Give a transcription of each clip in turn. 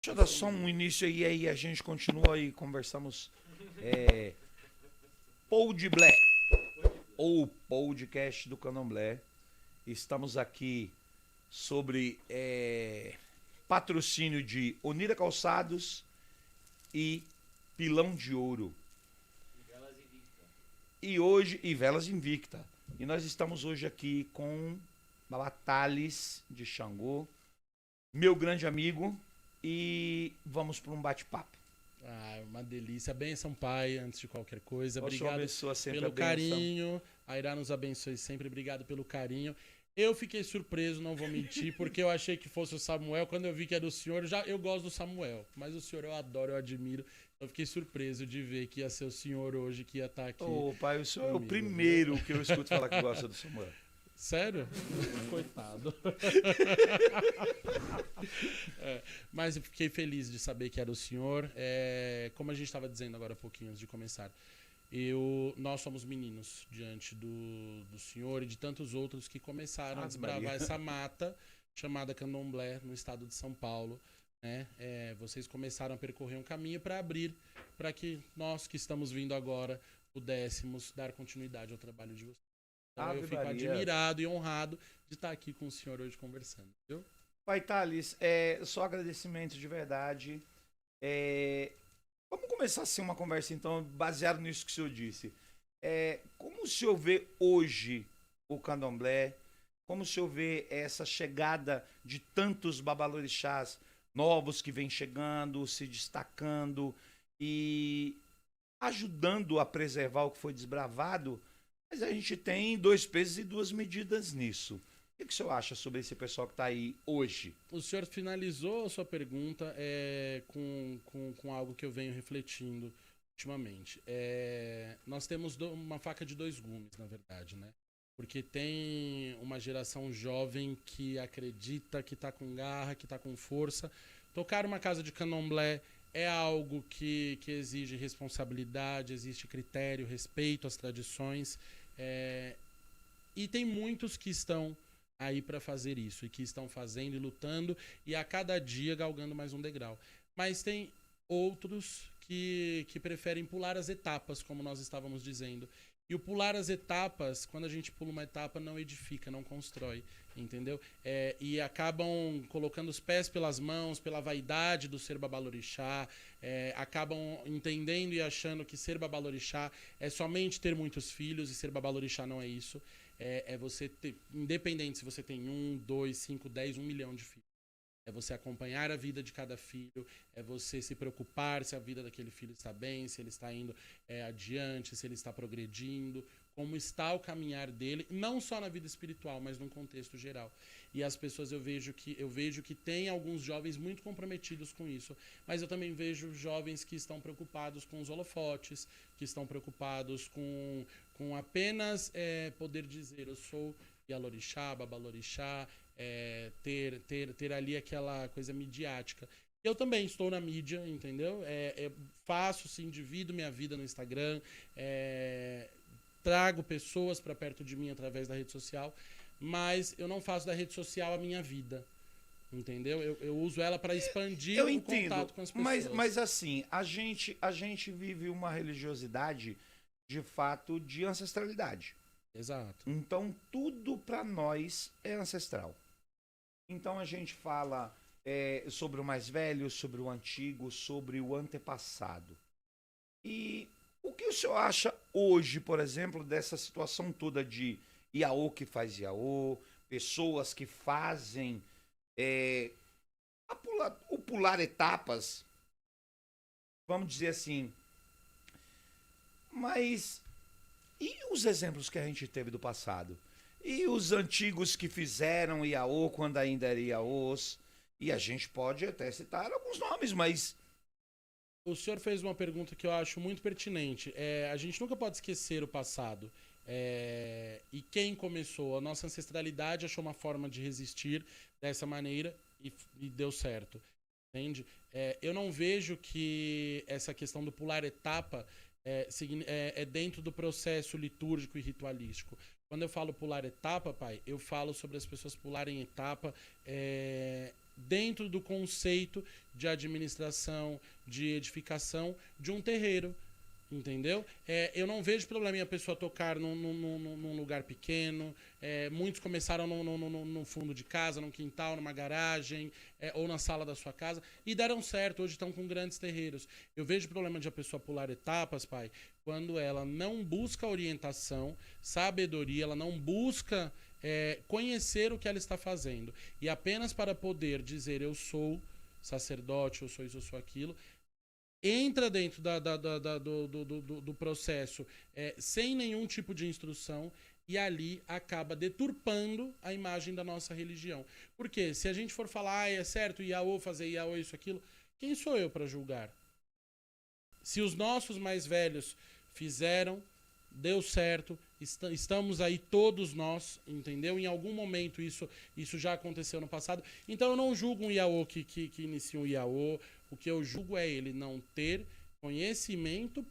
Deixa eu dar só um início aí a gente continua e conversamos. É, Podblé, ou podcast do Candomblé. Estamos aqui sobre patrocínio de Onira Calçados e Pilão de Ouro. E Velas Invicta. E nós estamos hoje aqui com Balatales de Xangô, meu grande amigo, e vamos para um bate-papo. Ah, uma delícia. Benção, Pai, antes de qualquer coisa. Oxum Obrigado abençoa sempre a pelo bênção. carinho. A Irá nos abençoe sempre. Obrigado pelo carinho. Eu fiquei surpreso, não vou mentir, porque eu achei que fosse o Samuel. Quando eu vi que era o senhor, eu gosto do Samuel, mas o senhor eu adoro, eu admiro. Eu fiquei surpreso de ver que ia ser o senhor hoje que ia estar aqui. Ô, pai, o senhor é o comigo, primeiro que eu escuto falar que gosta do Samuel. Sério? Coitado. Mas eu fiquei feliz de saber que era o senhor. Como a gente estava dizendo agora há pouquinho antes de começar, nós somos meninos diante do senhor e de tantos outros que começaram a desbravar essa mata chamada Candomblé no estado de São Paulo. Né? Vocês começaram a percorrer um caminho para abrir, para que nós que estamos vindo agora pudéssemos dar continuidade ao trabalho de vocês. Então eu fico admirado e honrado de estar aqui com o senhor hoje conversando. Viu? Pai Thales, só agradecimento de verdade. Vamos começar assim uma conversa então, baseado nisso que o senhor disse. Como o senhor vê hoje o candomblé? Como o senhor vê essa chegada de tantos babalorixás novos que vêm chegando, se destacando e ajudando a preservar o que foi desbravado? Mas a gente tem dois pesos e duas medidas nisso. O que o senhor acha sobre esse pessoal que está aí hoje? O senhor finalizou a sua pergunta com algo que eu venho refletindo ultimamente. Nós temos uma faca de dois gumes, na verdade, né? Porque tem uma geração jovem que acredita, que está com garra, que está com força. Tocar uma casa de candomblé é algo que exige responsabilidade, existe critério, respeito às tradições. E tem muitos que estão aí para fazer isso, e que estão fazendo e lutando, e a cada dia galgando mais um degrau. Mas tem outros que preferem pular as etapas, como nós estávamos dizendo. E o pular as etapas, quando a gente pula uma etapa, não edifica, não constrói, entendeu? E acabam colocando os pés pelas mãos, pela vaidade do ser babalorixá, acabam entendendo e achando que ser babalorixá é somente ter muitos filhos, e ser babalorixá não é isso. Você ter, independente se você tem 1, 2, 5, 10, 1 milhão de filhos. É você acompanhar a vida de cada filho, é você se preocupar se a vida daquele filho está bem, se ele está indo adiante, se ele está progredindo, como está o caminhar dele, não só na vida espiritual, mas num contexto geral. E as pessoas eu vejo que tem alguns jovens muito comprometidos com isso, mas eu também vejo jovens que estão preocupados com os holofotes, que estão preocupados com apenas poder dizer eu sou Yalorixá, Babalorixá, ter ali aquela coisa midiática. Eu também estou na mídia, entendeu? Faço, sim, divido minha vida no Instagram, trago pessoas para perto de mim através da rede social, mas eu não faço da rede social a minha vida, entendeu? Eu uso ela para expandir o contato com as pessoas. Mas assim, a gente vive uma religiosidade de fato de ancestralidade. Exato. Então tudo para nós é ancestral. Então a gente fala sobre o mais velho, sobre o antigo, sobre o antepassado. E o que o senhor acha hoje, por exemplo, dessa situação toda de Iaô que faz Iaô, pessoas que fazem o pular etapas, vamos dizer assim, mas e os exemplos que a gente teve do passado? E os antigos que fizeram Iaô quando ainda era Iaôs? E a gente pode até citar alguns nomes, mas... O senhor fez uma pergunta que eu acho muito pertinente. A gente nunca pode esquecer o passado. E quem começou? A nossa ancestralidade achou uma forma de resistir dessa maneira e deu certo. Entende? Eu não vejo que essa questão do pular etapa é dentro do processo litúrgico e ritualístico. Quando eu falo pular etapa, pai, eu falo sobre as pessoas pularem etapa dentro do conceito de administração, de edificação de um terreiro. Entendeu? Eu não vejo problema em a pessoa tocar num lugar pequeno. Muitos começaram no fundo de casa, num quintal, numa garagem, ou na sala da sua casa, e deram certo. Hoje estão com grandes terreiros. Eu vejo problema de a pessoa pular etapas, pai, quando ela não busca orientação, sabedoria, ela não busca conhecer o que ela está fazendo. E apenas para poder dizer eu sou sacerdote, eu sou isso, eu sou aquilo, entra dentro do processo sem nenhum tipo de instrução e ali acaba deturpando a imagem da nossa religião. Porque se a gente for falar, é certo, Iaô, fazer Iaô, isso, aquilo, quem sou eu para julgar? Se os nossos mais velhos fizeram, deu certo, estamos aí todos nós, entendeu? Em algum momento isso já aconteceu no passado. Então eu não julgo um Iaô que inicia um Iaô. O que eu julgo é ele não ter conhecimento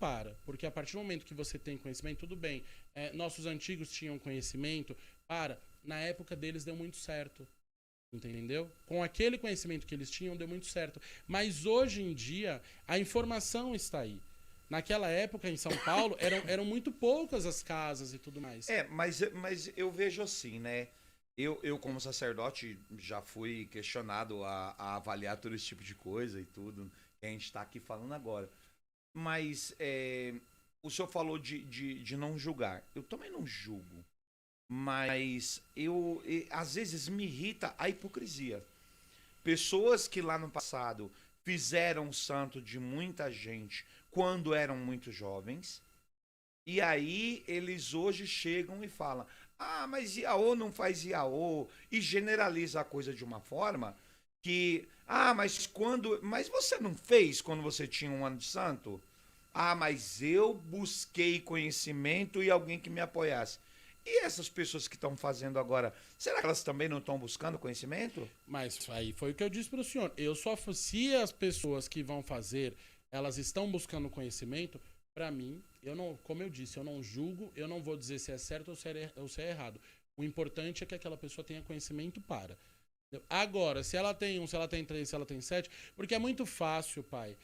porque a partir do momento que você tem conhecimento, tudo bem, nossos antigos tinham conhecimento na época deles deu muito certo, entendeu? Com aquele conhecimento que eles tinham, deu muito certo. Mas hoje em dia, a informação está aí. Naquela época, em São Paulo, eram muito poucas as casas e tudo mais. Mas eu vejo assim, né? Eu, como sacerdote, já fui questionado a avaliar todo esse tipo de coisa e tudo, que a gente está aqui falando agora. Mas o senhor falou de não julgar. Eu também não julgo. Mas às vezes me irrita a hipocrisia. Pessoas que lá no passado fizeram santo de muita gente quando eram muito jovens, e aí eles hoje chegam e falam: ah, mas Iaô não faz Iaô, e generaliza a coisa de uma forma que, mas você não fez quando você tinha um ano de santo? Ah, mas eu busquei conhecimento e alguém que me apoiasse. E essas pessoas que estão fazendo agora, será que elas também não estão buscando conhecimento? Mas aí foi o que eu disse para o senhor. Se as pessoas que vão fazer, elas estão buscando conhecimento, para mim, como eu disse, eu não julgo, eu não vou dizer se é certo ou se é errado. O importante é que aquela pessoa tenha conhecimento para. Agora, se ela tem 1, se ela tem 3, se ela tem 7, porque é muito fácil, pai,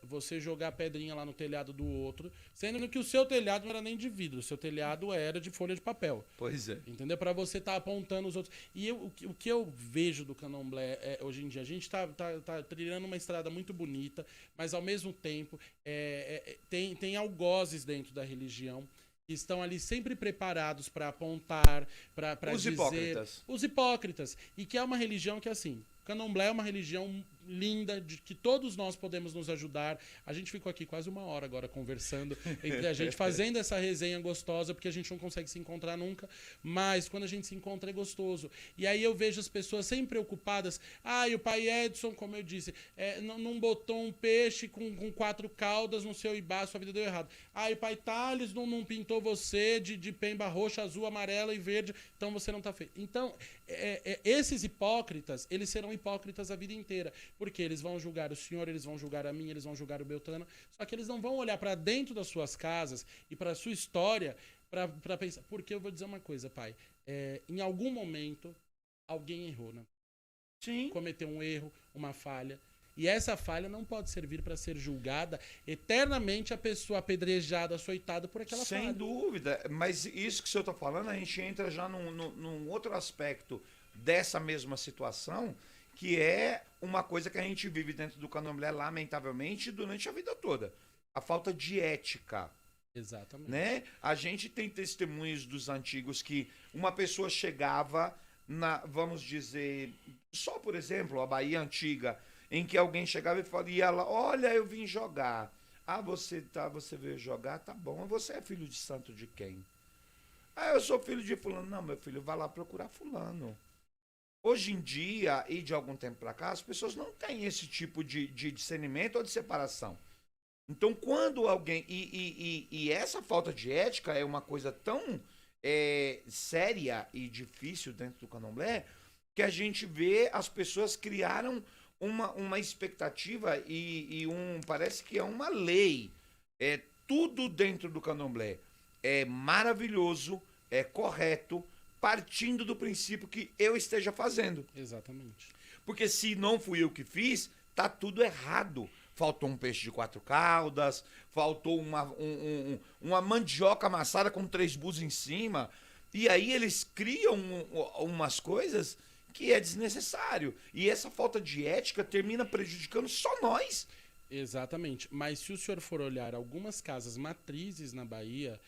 você jogar pedrinha lá no telhado do outro, sendo que o seu telhado não era nem de vidro, o seu telhado era de folha de papel. Pois é. Entendeu? Para você estar apontando os outros. E o que eu vejo do candomblé hoje em dia, a gente tá trilhando uma estrada muito bonita, mas ao mesmo tempo tem algozes dentro da religião que estão ali sempre preparados para apontar, para dizer... Hipócritas. Os hipócritas. E que é uma religião que, assim, candomblé é uma religião linda, de que todos nós podemos nos ajudar. A gente ficou aqui quase 1 hora agora conversando entre a gente, fazendo essa resenha gostosa, porque a gente não consegue se encontrar nunca, mas quando a gente se encontra é gostoso. E aí eu vejo as pessoas sempre preocupadas. E o pai Edson, como eu disse, não botou um peixe com 4 caudas no seu ibá, sua vida deu errado. E o pai Thales não pintou você de pemba roxa, azul, amarela e verde, então você não tá feio. Então, esses hipócritas, eles serão hipócritas a vida inteira. Porque eles vão julgar o senhor, eles vão julgar a mim, eles vão julgar o Beltrano. Só que eles não vão olhar para dentro das suas casas e para a sua história para pensar. Porque eu vou dizer uma coisa, pai. Em algum momento, alguém errou, né? Sim. Cometeu um erro, uma falha. E essa falha não pode servir para ser julgada eternamente, a pessoa apedrejada, açoitada por aquela falha. Sem dúvida. Mas isso que o senhor está falando, a gente entra já num outro aspecto dessa mesma situação, que é uma coisa que a gente vive dentro do candomblé, lamentavelmente, durante a vida toda. A falta de ética. Exatamente. Né? A gente tem testemunhos dos antigos que uma pessoa chegava vamos dizer, só por exemplo, a Bahia Antiga, em que alguém chegava e ia lá: olha, eu vim jogar. Você veio jogar? Tá bom. Você é filho de santo de quem? Eu sou filho de fulano. Não, meu filho, vai lá procurar fulano. Hoje em dia, e de algum tempo para cá, as pessoas não têm esse tipo de discernimento ou de separação. Então, quando alguém... E essa falta de ética é uma coisa tão séria e difícil dentro do candomblé, que a gente vê as pessoas criaram uma expectativa parece que é uma lei. Tudo dentro do candomblé é maravilhoso, é correto, partindo do princípio que eu esteja fazendo. Exatamente. Porque se não fui eu que fiz, tá tudo errado. Faltou um peixe de 4 caudas, faltou uma mandioca amassada com 3 búzios em cima. E aí eles criam umas coisas que é desnecessário. E essa falta de ética termina prejudicando só nós. Exatamente. Mas se o senhor for olhar algumas casas matrizes na Bahia,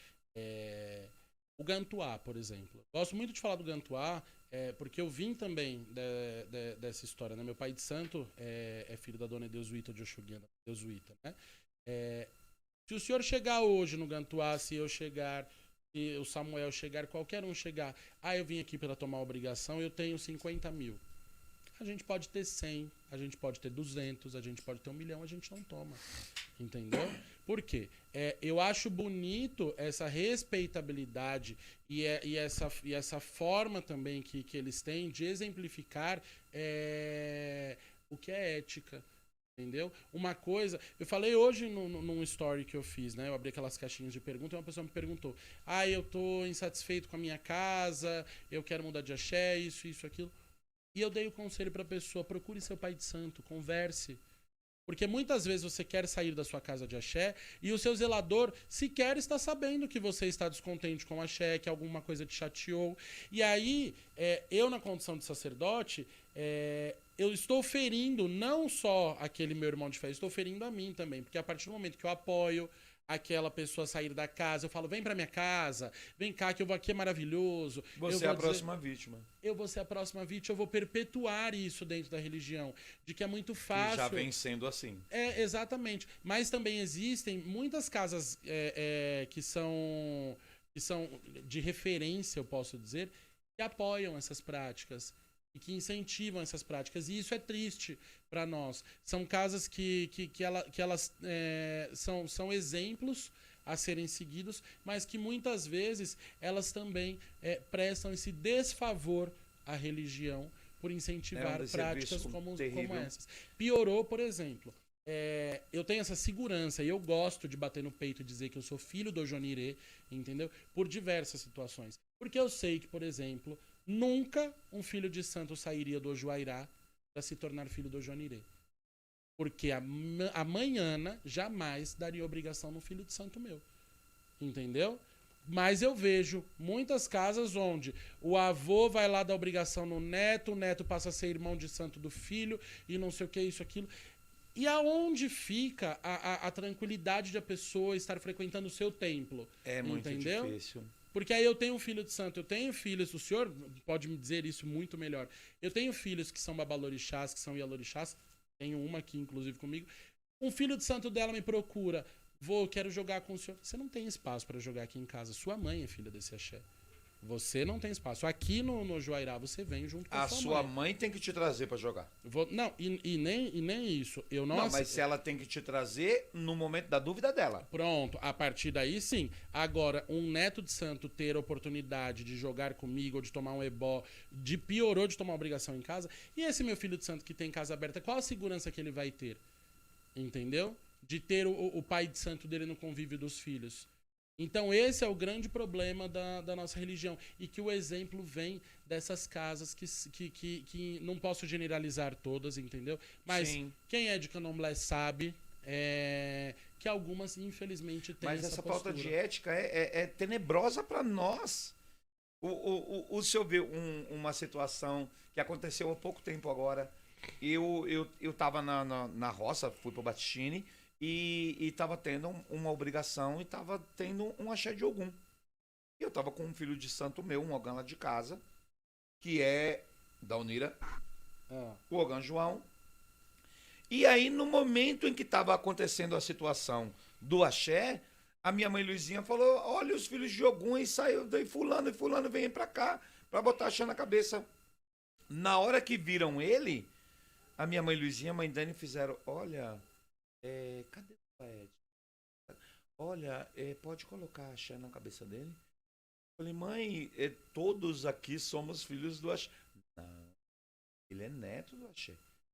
o Gantuá, por exemplo. Gosto muito de falar do Gantuá, porque eu vim também dessa história, né? Meu pai de santo é filho da dona Edeusuíta de Oxuguinha, da Edeusuíta, né? Se o senhor chegar hoje no Gantuá, se eu chegar, se o Samuel chegar, qualquer um chegar, eu vim aqui para tomar obrigação, eu tenho 50 mil. A gente pode ter 100, a gente pode ter 200, a gente pode ter 1 milhão, a gente não toma. Entendeu? Por quê? Eu acho bonito essa respeitabilidade e essa forma também que eles têm de exemplificar o que é ética. Entendeu? Uma coisa... Eu falei hoje num story que eu fiz, né? Eu abri aquelas caixinhas de pergunta e uma pessoa me perguntou: eu tô insatisfeito com a minha casa, eu quero mudar de axé, isso, aquilo. E eu dei o conselho pra pessoa: procure seu pai de santo, converse. Porque muitas vezes você quer sair da sua casa de axé e o seu zelador sequer está sabendo que você está descontente com o axé, que alguma coisa te chateou. E aí, eu na condição de sacerdote, eu estou ferindo não só aquele meu irmão de fé, eu estou ferindo a mim também. Porque a partir do momento que eu apoio aquela pessoa sair da casa, eu falo: vem pra minha casa, vem cá que eu vou aqui, é maravilhoso. Você é a próxima vítima. Eu vou ser a próxima vítima, eu vou perpetuar isso dentro da religião, de que é muito fácil. Que já vem sendo assim. Exatamente. Mas também existem muitas casas que são de referência, eu posso dizer, que apoiam essas práticas e que incentivam essas práticas. E isso é triste para nós. São casas que elas são exemplos a serem seguidos, mas que muitas vezes elas também prestam esse desfavor à religião por incentivar práticas como essas. Piorou, por exemplo. Eu tenho essa segurança e eu gosto de bater no peito e dizer que eu sou filho do Jonirê, entendeu? Por diversas situações. Porque eu sei que, por exemplo, nunca um filho de santo sairia do Ojuairá para se tornar filho do Jonirê. Porque a manhana jamais daria obrigação no filho de santo meu. Entendeu? Mas eu vejo muitas casas onde o avô vai lá dar obrigação no neto, o neto passa a ser irmão de santo do filho e não sei o que, isso, aquilo. E aonde fica a tranquilidade de a pessoa estar frequentando o seu templo? É muito difícil. Porque aí eu tenho um filho de santo, eu tenho filhos, o senhor pode me dizer isso muito melhor. Eu tenho filhos que são babalorixás, que são ialorixás, tenho uma aqui inclusive comigo. Um filho de santo dela me procura: quero jogar com o senhor. Você não tem espaço para jogar aqui em casa, sua mãe é filha desse axé. Você não tem espaço. Aqui no Juairá você vem junto com a sua mãe tem que te trazer para jogar. Não, nem isso. Não, mas se ela tem que te trazer no momento da dúvida dela. Pronto, a partir daí sim. Agora, um neto de santo ter a oportunidade de jogar comigo ou de tomar um ebó, piorou de tomar obrigação em casa. E esse meu filho de santo que tem casa aberta, qual a segurança que ele vai ter? Entendeu? De ter o pai de santo dele no convívio dos filhos. Então esse é o grande problema da nossa religião. E que o exemplo vem dessas casas que não posso generalizar todas, entendeu? Mas sim, quem é de candomblé sabe que algumas, infelizmente, têm essa postura. Falta de ética é tenebrosa para nós. O senhor vê uma situação que aconteceu há pouco tempo agora. Eu tava na roça, fui pro Batistini, e tava tendo uma obrigação e tava tendo um axé de Ogum. E eu tava com um filho de santo meu, um Ogã lá de casa, que é da Unira, o Ogã João. E aí, no momento em que tava acontecendo a situação do axé, a minha mãe Luizinha falou: olha os filhos de Ogum, e saiu, daí fulano e fulano vem pra cá pra botar axé na cabeça. Na hora que viram ele, a minha mãe Luizinha e a mãe Dani fizeram: olha... cadê o Ed? Olha, pode colocar axé na cabeça dele? Eu falei: mãe, todos aqui somos filhos do axé. Não, ele é neto do axé.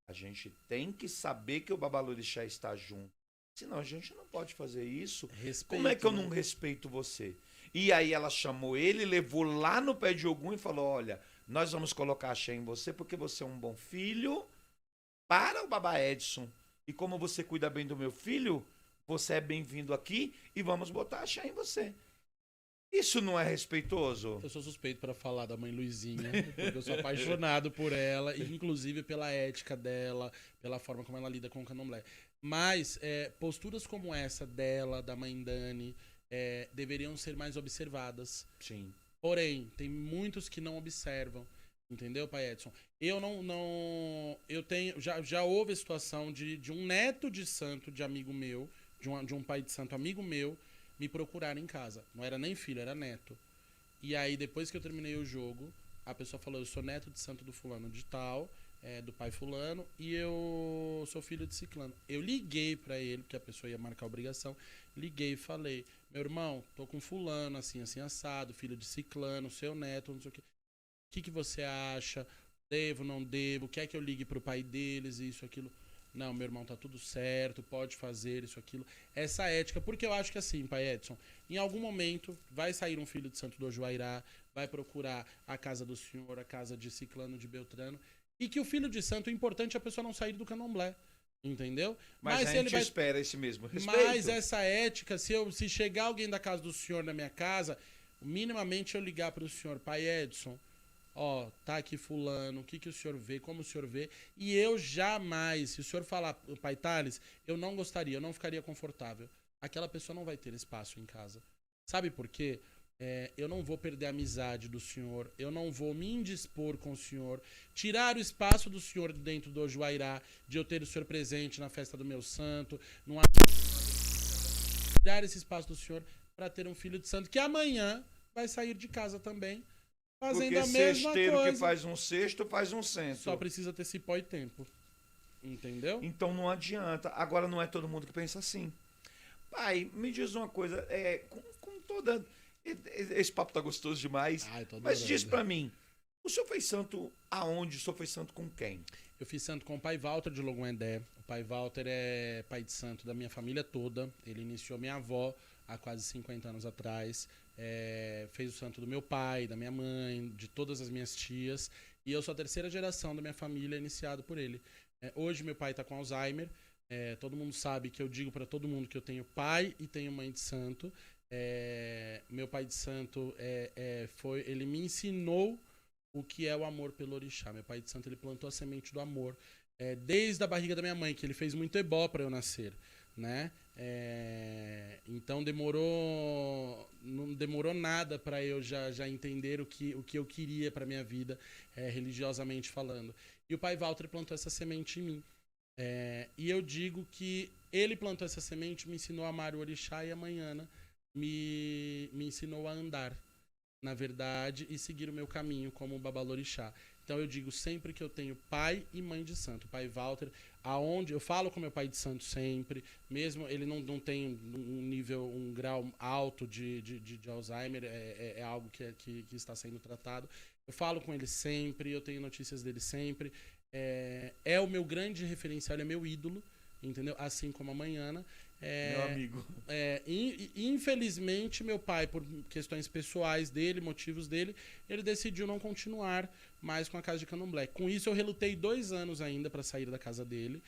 A gente tem que saber que o babalorixá está junto. Senão a gente não pode fazer isso. Respeito, como é que eu não respeito você? E aí ela chamou ele, levou lá no pé de Ogum e falou: olha, nós vamos colocar axé em você porque você é um bom filho para o Baba Edson. E como você cuida bem do meu filho, você é bem-vindo aqui e vamos botar axé em você. Isso não é respeitoso? Eu sou suspeito para falar da mãe Luizinha, porque eu sou apaixonado por ela, e inclusive pela ética dela, pela forma como ela lida com o candomblé. Mas posturas como essa dela, da mãe Dani, deveriam ser mais observadas. Sim. Porém, tem muitos que não observam. Entendeu, pai Edson? Eu não. Eu tenho. Já houve a situação de um neto de santo de amigo meu, de um pai de santo amigo meu, me procurar em casa. Não era nem filho, era neto. E aí, depois que eu terminei o jogo, a pessoa falou: eu sou neto de santo do fulano de tal, do pai fulano, e eu sou filho de ciclano. Eu liguei pra ele, porque a pessoa ia marcar a obrigação. Liguei e falei: meu irmão, tô com fulano, assim, assim, assado, filho de ciclano, seu neto, não sei o quê. O que você acha? Devo, não devo? Quer que eu ligue pro pai deles, isso, aquilo? Não, meu irmão, tá tudo certo, pode fazer isso, aquilo. Essa ética, porque eu acho que assim, pai Edson, em algum momento vai sair um filho de Santo do Ojuairá, vai procurar a casa do senhor, a casa de ciclano, de Beltrano, e que o filho de santo, o importante é a pessoa não sair do candomblé. Entendeu? Mas a se ele gente espera esse mesmo respeito. Mas essa ética, se chegar alguém da casa do senhor na minha casa, minimamente eu ligar pro senhor, pai Edson, ó, tá aqui fulano, o que o senhor vê, como o senhor vê, e eu jamais, se o senhor falar, pai Thales, eu não gostaria, eu não ficaria confortável. Aquela pessoa não vai ter espaço em casa. Sabe por quê? Eu não vou perder a amizade do senhor, eu não vou me indispor com o senhor, tirar o espaço do senhor dentro do Ojuairá, de eu ter o senhor presente na festa do meu santo, não há... tirar esse espaço do senhor para ter um filho de santo que amanhã vai sair de casa também, fazendo porque a mesma cesteiro coisa. Que faz um cesto, faz um cento. Só precisa ter cipó e tempo. Entendeu? Então não adianta. Agora não é todo mundo que pensa assim. Pai, me diz uma coisa, com toda... Esse papo tá gostoso demais. Ai, tô mas adorando. diz pra mim, o senhor fez santo aonde? O senhor fez santo com quem? Eu fiz santo com o pai Walter de Logoendé. O pai Walter é pai de santo da minha família toda. Ele iniciou minha avó há quase 50 anos atrás. Fez o santo do meu pai, da minha mãe, de todas as minhas tias. E eu sou a terceira geração da minha família iniciado por ele. Hoje meu pai está com Alzheimer. Todo mundo sabe que eu digo para todo mundo que eu tenho pai e tenho mãe de santo. Meu pai de santo ele me ensinou o que é o amor pelo orixá. Meu pai de santo, ele plantou a semente do amor desde a barriga da minha mãe, que ele fez muito ebó para eu nascer, né? Então não demorou nada para eu já entender o que eu queria para minha vida, religiosamente falando. E o pai Walter plantou essa semente em mim. E eu digo que ele plantou essa semente, me ensinou a amar o orixá, e amanhã me ensinou a andar, na verdade, e seguir o meu caminho como babalorixá. Então eu digo sempre que eu tenho pai e mãe de santo. Pai Walter, aonde eu falo com meu pai de santo sempre, mesmo ele não tem um grau alto de Alzheimer, é algo que está sendo tratado. Eu falo com ele sempre, eu tenho notícias dele sempre. É o meu grande referencial, ele é meu ídolo, entendeu? Assim como a Manhana. Meu amigo. Infelizmente, meu pai, por questões pessoais dele, motivos dele, ele decidiu não continuar mais com a casa de candomblé. Com isso, eu relutei 2 anos ainda para sair da casa dele.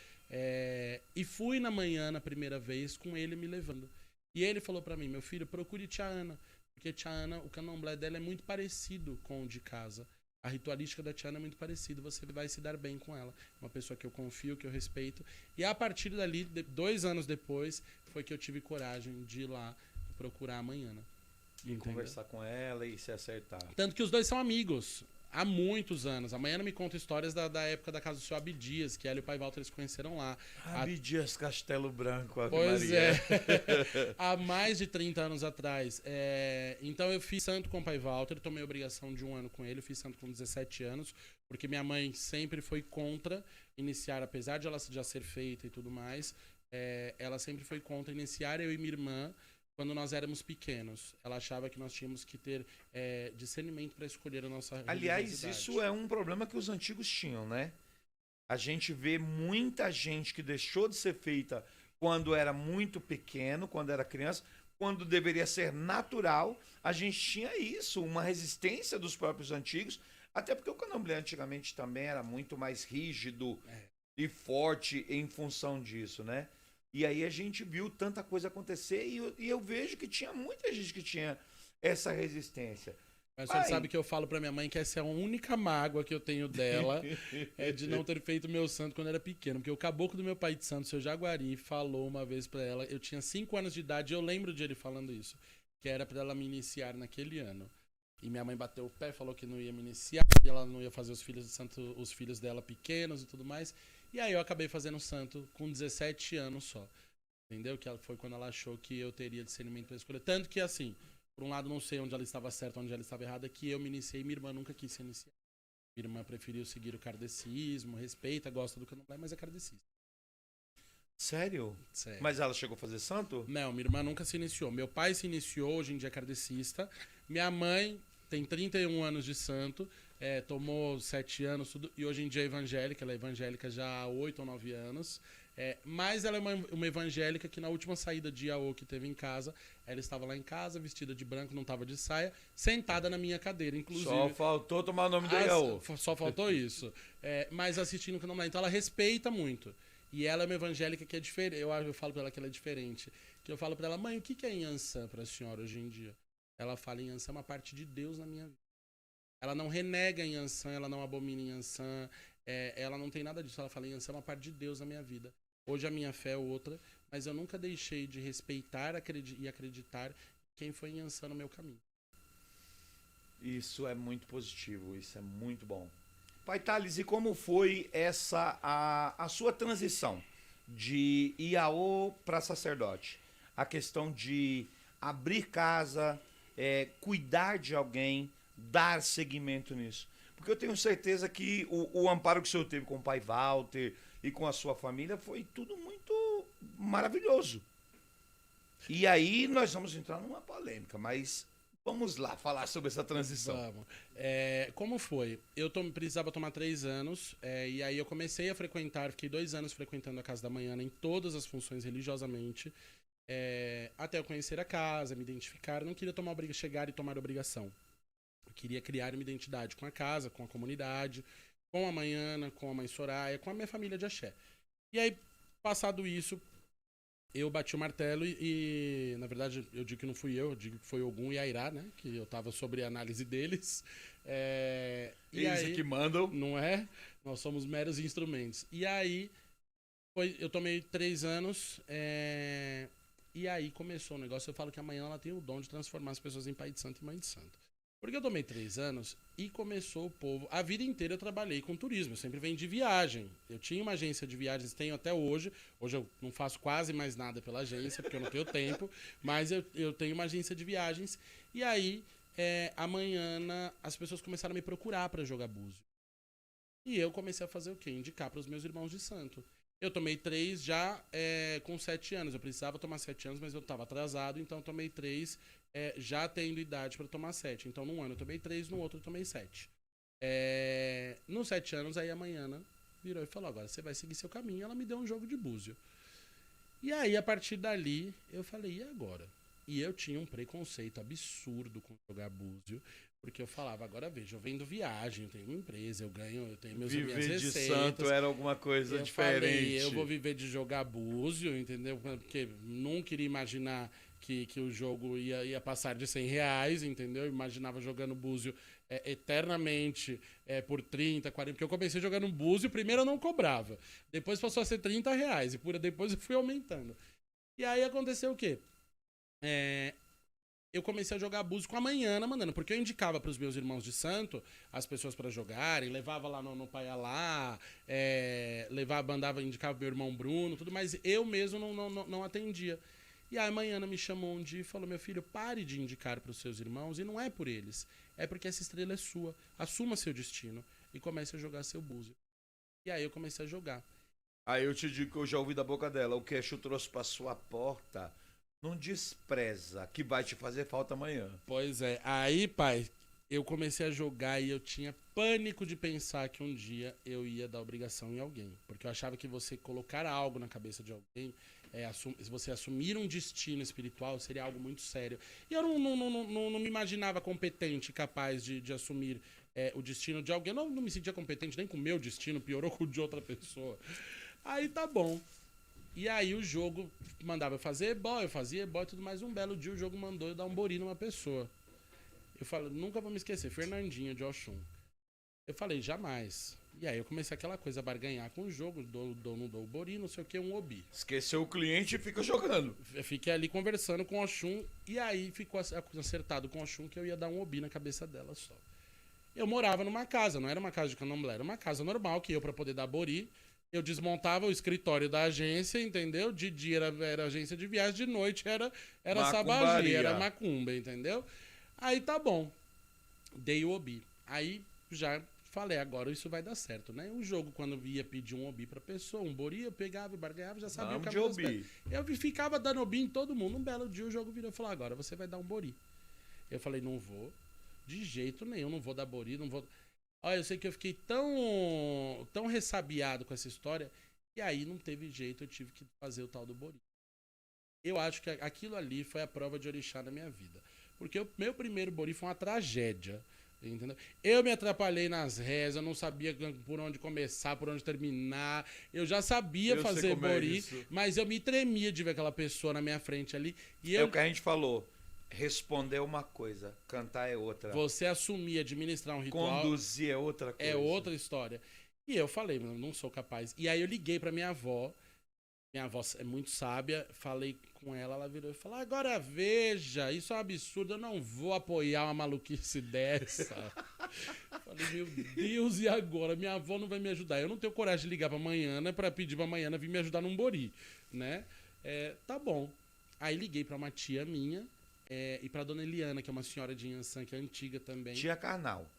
E fui na manhã, na primeira vez, com ele me levando. E ele falou para mim: meu filho, procure Tia Ana, porque Tia Ana, o candomblé dela é muito parecido com o de casa. A ritualística da Tia Ana é muito parecida, você vai se dar bem com ela. Uma pessoa que eu confio, que eu respeito. E a partir dali, 2 anos depois, foi que eu tive coragem de ir lá procurar a Manhana. E conversar com ela e se acertar. Tanto que os dois são amigos há muitos anos. A Manhana me conta histórias da época da casa do seu Abdias, que ela e o pai Walter se conheceram lá. Abdias Castelo Branco, Ave Pois Maria. há mais de 30 anos atrás. Então eu fiz santo com o pai Walter, tomei obrigação de 1 ano com ele, fiz santo com 17 anos, porque minha mãe sempre foi contra iniciar, apesar de ela já ser feita e tudo mais, ela sempre foi contra iniciar, eu e minha irmã, quando nós éramos pequenos. Ela achava que nós tínhamos que ter discernimento para escolher a nossa Aliás, isso é um problema que os antigos tinham, né? A gente vê muita gente que deixou de ser feita quando era muito pequeno, quando era criança, quando deveria ser natural. A gente tinha isso, uma resistência dos próprios antigos, até porque o candomblé antigamente também era muito mais rígido. e forte em função disso, né? E aí a gente viu tanta coisa acontecer e eu vejo que tinha muita gente que tinha essa resistência. Mas você sabe que eu falo pra minha mãe que essa é a única mágoa que eu tenho dela, é de não ter feito meu santo quando eu era pequeno. Porque o caboclo do meu pai de santo, seu Jaguari, falou uma vez pra ela, eu tinha 5 anos de idade, eu lembro de ele falando isso, que era pra ela me iniciar naquele ano. E minha mãe bateu o pé, falou que não ia me iniciar, que ela não ia fazer os filhos de santo, os filhos dela pequenos e tudo mais. E aí eu acabei fazendo santo com 17 anos só. Entendeu? Que foi quando ela achou que eu teria discernimento pra escolher. Tanto que assim, por um lado, não sei onde ela estava certa, onde ela estava errada, que eu me iniciei e minha irmã nunca quis se iniciar. Minha irmã preferiu seguir o kardecismo, respeita, gosta do candomblé, mas é kardecista. Sério? Sério. Mas ela chegou a fazer santo? Não, minha irmã nunca se iniciou. Meu pai se iniciou, hoje em dia é kardecista. Minha mãe tem 31 anos de santo, tomou 7 anos, tudo, e hoje em dia é evangélica. Ela é evangélica já há 8 ou 9 anos. Mas ela é uma evangélica que na última saída de Iaô que teve em casa, ela estava lá em casa, vestida de branco, não estava de saia, sentada na minha cadeira, inclusive. Só faltou tomar o nome de Iaô. Só faltou isso. Mas assistindo o candomblé. Então ela respeita muito. E ela é uma evangélica que é diferente. Eu falo pra ela que ela é diferente. Que eu falo pra ela, mãe, o que é Inhansã pra senhora hoje em dia? Ela fala, Inhansã é uma parte de Deus na minha vida. Ela não renega Inhansã, ela não abomina Inhansã, ela não tem nada disso. Ela fala, Inhansã é uma parte de Deus na minha vida. Hoje a minha fé é outra, mas eu nunca deixei de respeitar e acreditar quem foi Inhansã no meu caminho. Isso é muito positivo, isso é muito bom. Pai Thales, e como foi a sua transição de Iaô para sacerdote? A questão de abrir casa, cuidar de alguém, dar seguimento nisso. Porque eu tenho certeza que o amparo que o senhor teve com o pai Walter e com a sua família foi tudo muito maravilhoso. E aí nós vamos entrar numa polêmica, mas vamos lá falar sobre essa transição. Vamos. Como foi? Eu precisava tomar 3 anos, e aí eu comecei a frequentar, fiquei 2 anos frequentando a Casa da Manhã em todas as funções religiosamente, até eu conhecer a casa, me identificar. Eu não queria chegar e tomar obrigação. Eu queria criar uma identidade com a casa, com a comunidade, com a Manhana, com a Mãe Soraya, com a minha família de axé. E aí, passado isso, eu bati o martelo e na verdade, eu digo que não fui eu digo que foi Ogum e Airá, né? Que eu tava sobre a análise deles. Eles aí, que mandam. Não é? Nós somos meros instrumentos. E aí, eu tomei 3 anos, e aí começou o negócio. Eu falo que amanhã ela tem o dom de transformar as pessoas em pai de santo e mãe de santo. Porque eu tomei 3 anos e começou o povo. A vida inteira eu trabalhei com turismo, eu sempre vendi viagem. Eu tinha uma agência de viagens, tenho até hoje. Hoje eu não faço quase mais nada pela agência, porque eu não tenho tempo. Mas eu tenho uma agência de viagens. E aí, amanhã, as pessoas começaram a me procurar para jogar búzio. E eu comecei a fazer o quê? Indicar para os meus irmãos de santo. Eu tomei 3 já com 7 anos. Eu precisava tomar 7 anos, mas eu estava atrasado, então eu tomei 3 já tendo idade para tomar 7. Então, num ano eu tomei 3, no outro eu tomei 7. Nos 7 anos, aí a Manhana virou e falou, agora você vai seguir seu caminho. Ela me deu um jogo de búzio. E aí, a partir dali, eu falei, e agora? E eu tinha um preconceito absurdo com jogar búzio, porque eu falava, agora veja, eu vendo viagem, eu tenho uma empresa, eu tenho minhas receitas. Viver de santo era alguma coisa diferente. Falei, eu vou viver de jogar búzio, entendeu? Porque não queria imaginar que o jogo ia passar de R$100, entendeu? Eu imaginava jogando búzio eternamente por 30, 40, porque eu comecei jogando búzio, primeiro eu não cobrava, depois passou a ser R$30, e depois eu fui aumentando. E aí aconteceu o quê? Eu comecei a jogar búzio com a Manhana, mandando, porque eu indicava para os meus irmãos de santo as pessoas para jogarem, levava lá no Paialá, indicava meu irmão Bruno, tudo, mas eu mesmo não atendia. E a Manhana me chamou um dia e falou, meu filho, pare de indicar para os seus irmãos, e não é por eles, é porque essa estrela é sua, assuma seu destino e comece a jogar seu búzio. E aí eu comecei a jogar. Aí eu te digo que eu já ouvi da boca dela, o que Exu trouxe para sua porta, não despreza, que vai te fazer falta amanhã. Pois é, aí, pai, eu comecei a jogar e eu tinha pânico de pensar que um dia eu ia dar obrigação em alguém. Porque eu achava que você colocar algo na cabeça de alguém, se você assumir um destino espiritual, seria algo muito sério. E eu não me imaginava competente, capaz de assumir o destino de alguém. Eu não me sentia competente nem com o meu destino, piorou com o de outra pessoa. Aí tá bom. E aí o jogo mandava eu fazer ebó, eu fazia ebó e tudo mais. Um belo dia o jogo mandou eu dar um bori numa pessoa. Eu falo, nunca vou me esquecer, Fernandinho de Oxum. Eu falei, jamais. E aí eu comecei aquela coisa, barganhar com o jogo, não dou o bori, não sei o que, um obi. Esqueceu o cliente e fica jogando. Eu fiquei ali conversando com o Oxum, e aí ficou acertado com o Oxum que eu ia dar um obi na cabeça dela só. Eu morava numa casa, não era uma casa de candomblé, era uma casa normal, que eu, pra poder dar bori, eu desmontava o escritório da agência, entendeu? De dia era agência de viagem, de noite era sabagi, era macumba, entendeu? Aí tá bom. Dei o obi. Aí já falei, agora isso vai dar certo, né? O jogo, quando ia pedir um obi pra pessoa, um bori, eu pegava e barganhava, já sabia o caminho das pedras. Eu ficava dando obi em todo mundo. Um belo dia o jogo virou e falou, agora você vai dar um bori. Eu falei, não vou. De jeito nenhum, não vou dar bori, não vou... Olha, eu sei que eu fiquei tão ressabiado com essa história, e aí não teve jeito, eu tive que fazer o tal do bori. Eu acho que aquilo ali foi a prova de orixá na minha vida. Porque o meu primeiro bori foi uma tragédia, entendeu? Eu me atrapalhei nas rezas, eu não sabia por onde começar, por onde terminar. Eu já sabia fazer bori, mas eu me tremia de ver aquela pessoa na minha frente ali. E o que a gente falou. Responder é uma coisa, cantar é outra. Você assumir, administrar um ritual... Conduzir é outra coisa. É outra história. E eu falei, não sou capaz. E aí eu liguei pra minha avó é muito sábia, falei com ela, ela virou e falou, agora veja, isso é um absurdo, eu não vou apoiar uma maluquice dessa. Falei, meu Deus, e agora? Minha avó não vai me ajudar. Eu não tenho coragem de ligar pra Manhana pra pedir pra Manhana vir me ajudar num bori, né? Tá bom. Aí liguei pra uma tia minha, e pra dona Eliana, que é uma senhora de Inhansã, que é antiga também. Tia Carnal.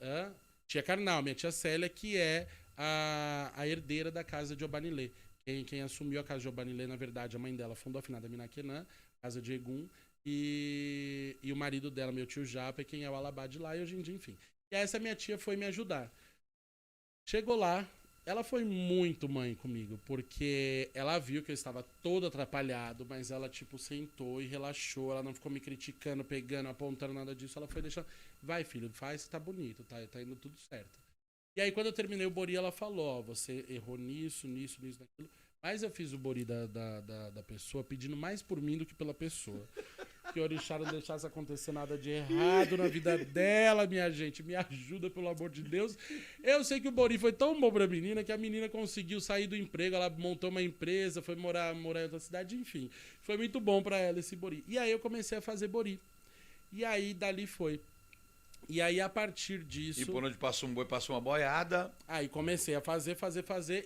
Tia Carnal, minha tia Célia, que é a herdeira da casa de Obanilê. Quem assumiu a casa de Obanilê, na verdade, a mãe dela fundou a finada Minaquenã, casa de Egum, e o marido dela, meu tio Japa, quem é o Alabá de lá, e hoje em dia, enfim. E essa minha tia foi me ajudar. Chegou lá, ela foi muito mãe comigo, porque ela viu que eu estava todo atrapalhado, mas ela, tipo, sentou e relaxou, ela não ficou me criticando, pegando, apontando, nada disso, ela foi deixando, vai filho, faz que tá bonito, tá indo tudo certo. E aí, quando eu terminei o bori, ela falou, ó, você errou nisso, naquilo. Mas eu fiz o bori da pessoa pedindo mais por mim do que pela pessoa. Que o orixá não deixasse acontecer nada de errado na vida dela, minha gente. Me ajuda, pelo amor de Deus. Eu sei que o bori foi tão bom pra menina que a menina conseguiu sair do emprego, ela montou uma empresa, foi morar em outra cidade, enfim. Foi muito bom pra ela esse bori. E aí eu comecei a fazer bori. E aí, dali foi. E aí, a partir disso... E por onde passou um boi, passou uma boiada. Aí comecei a fazer.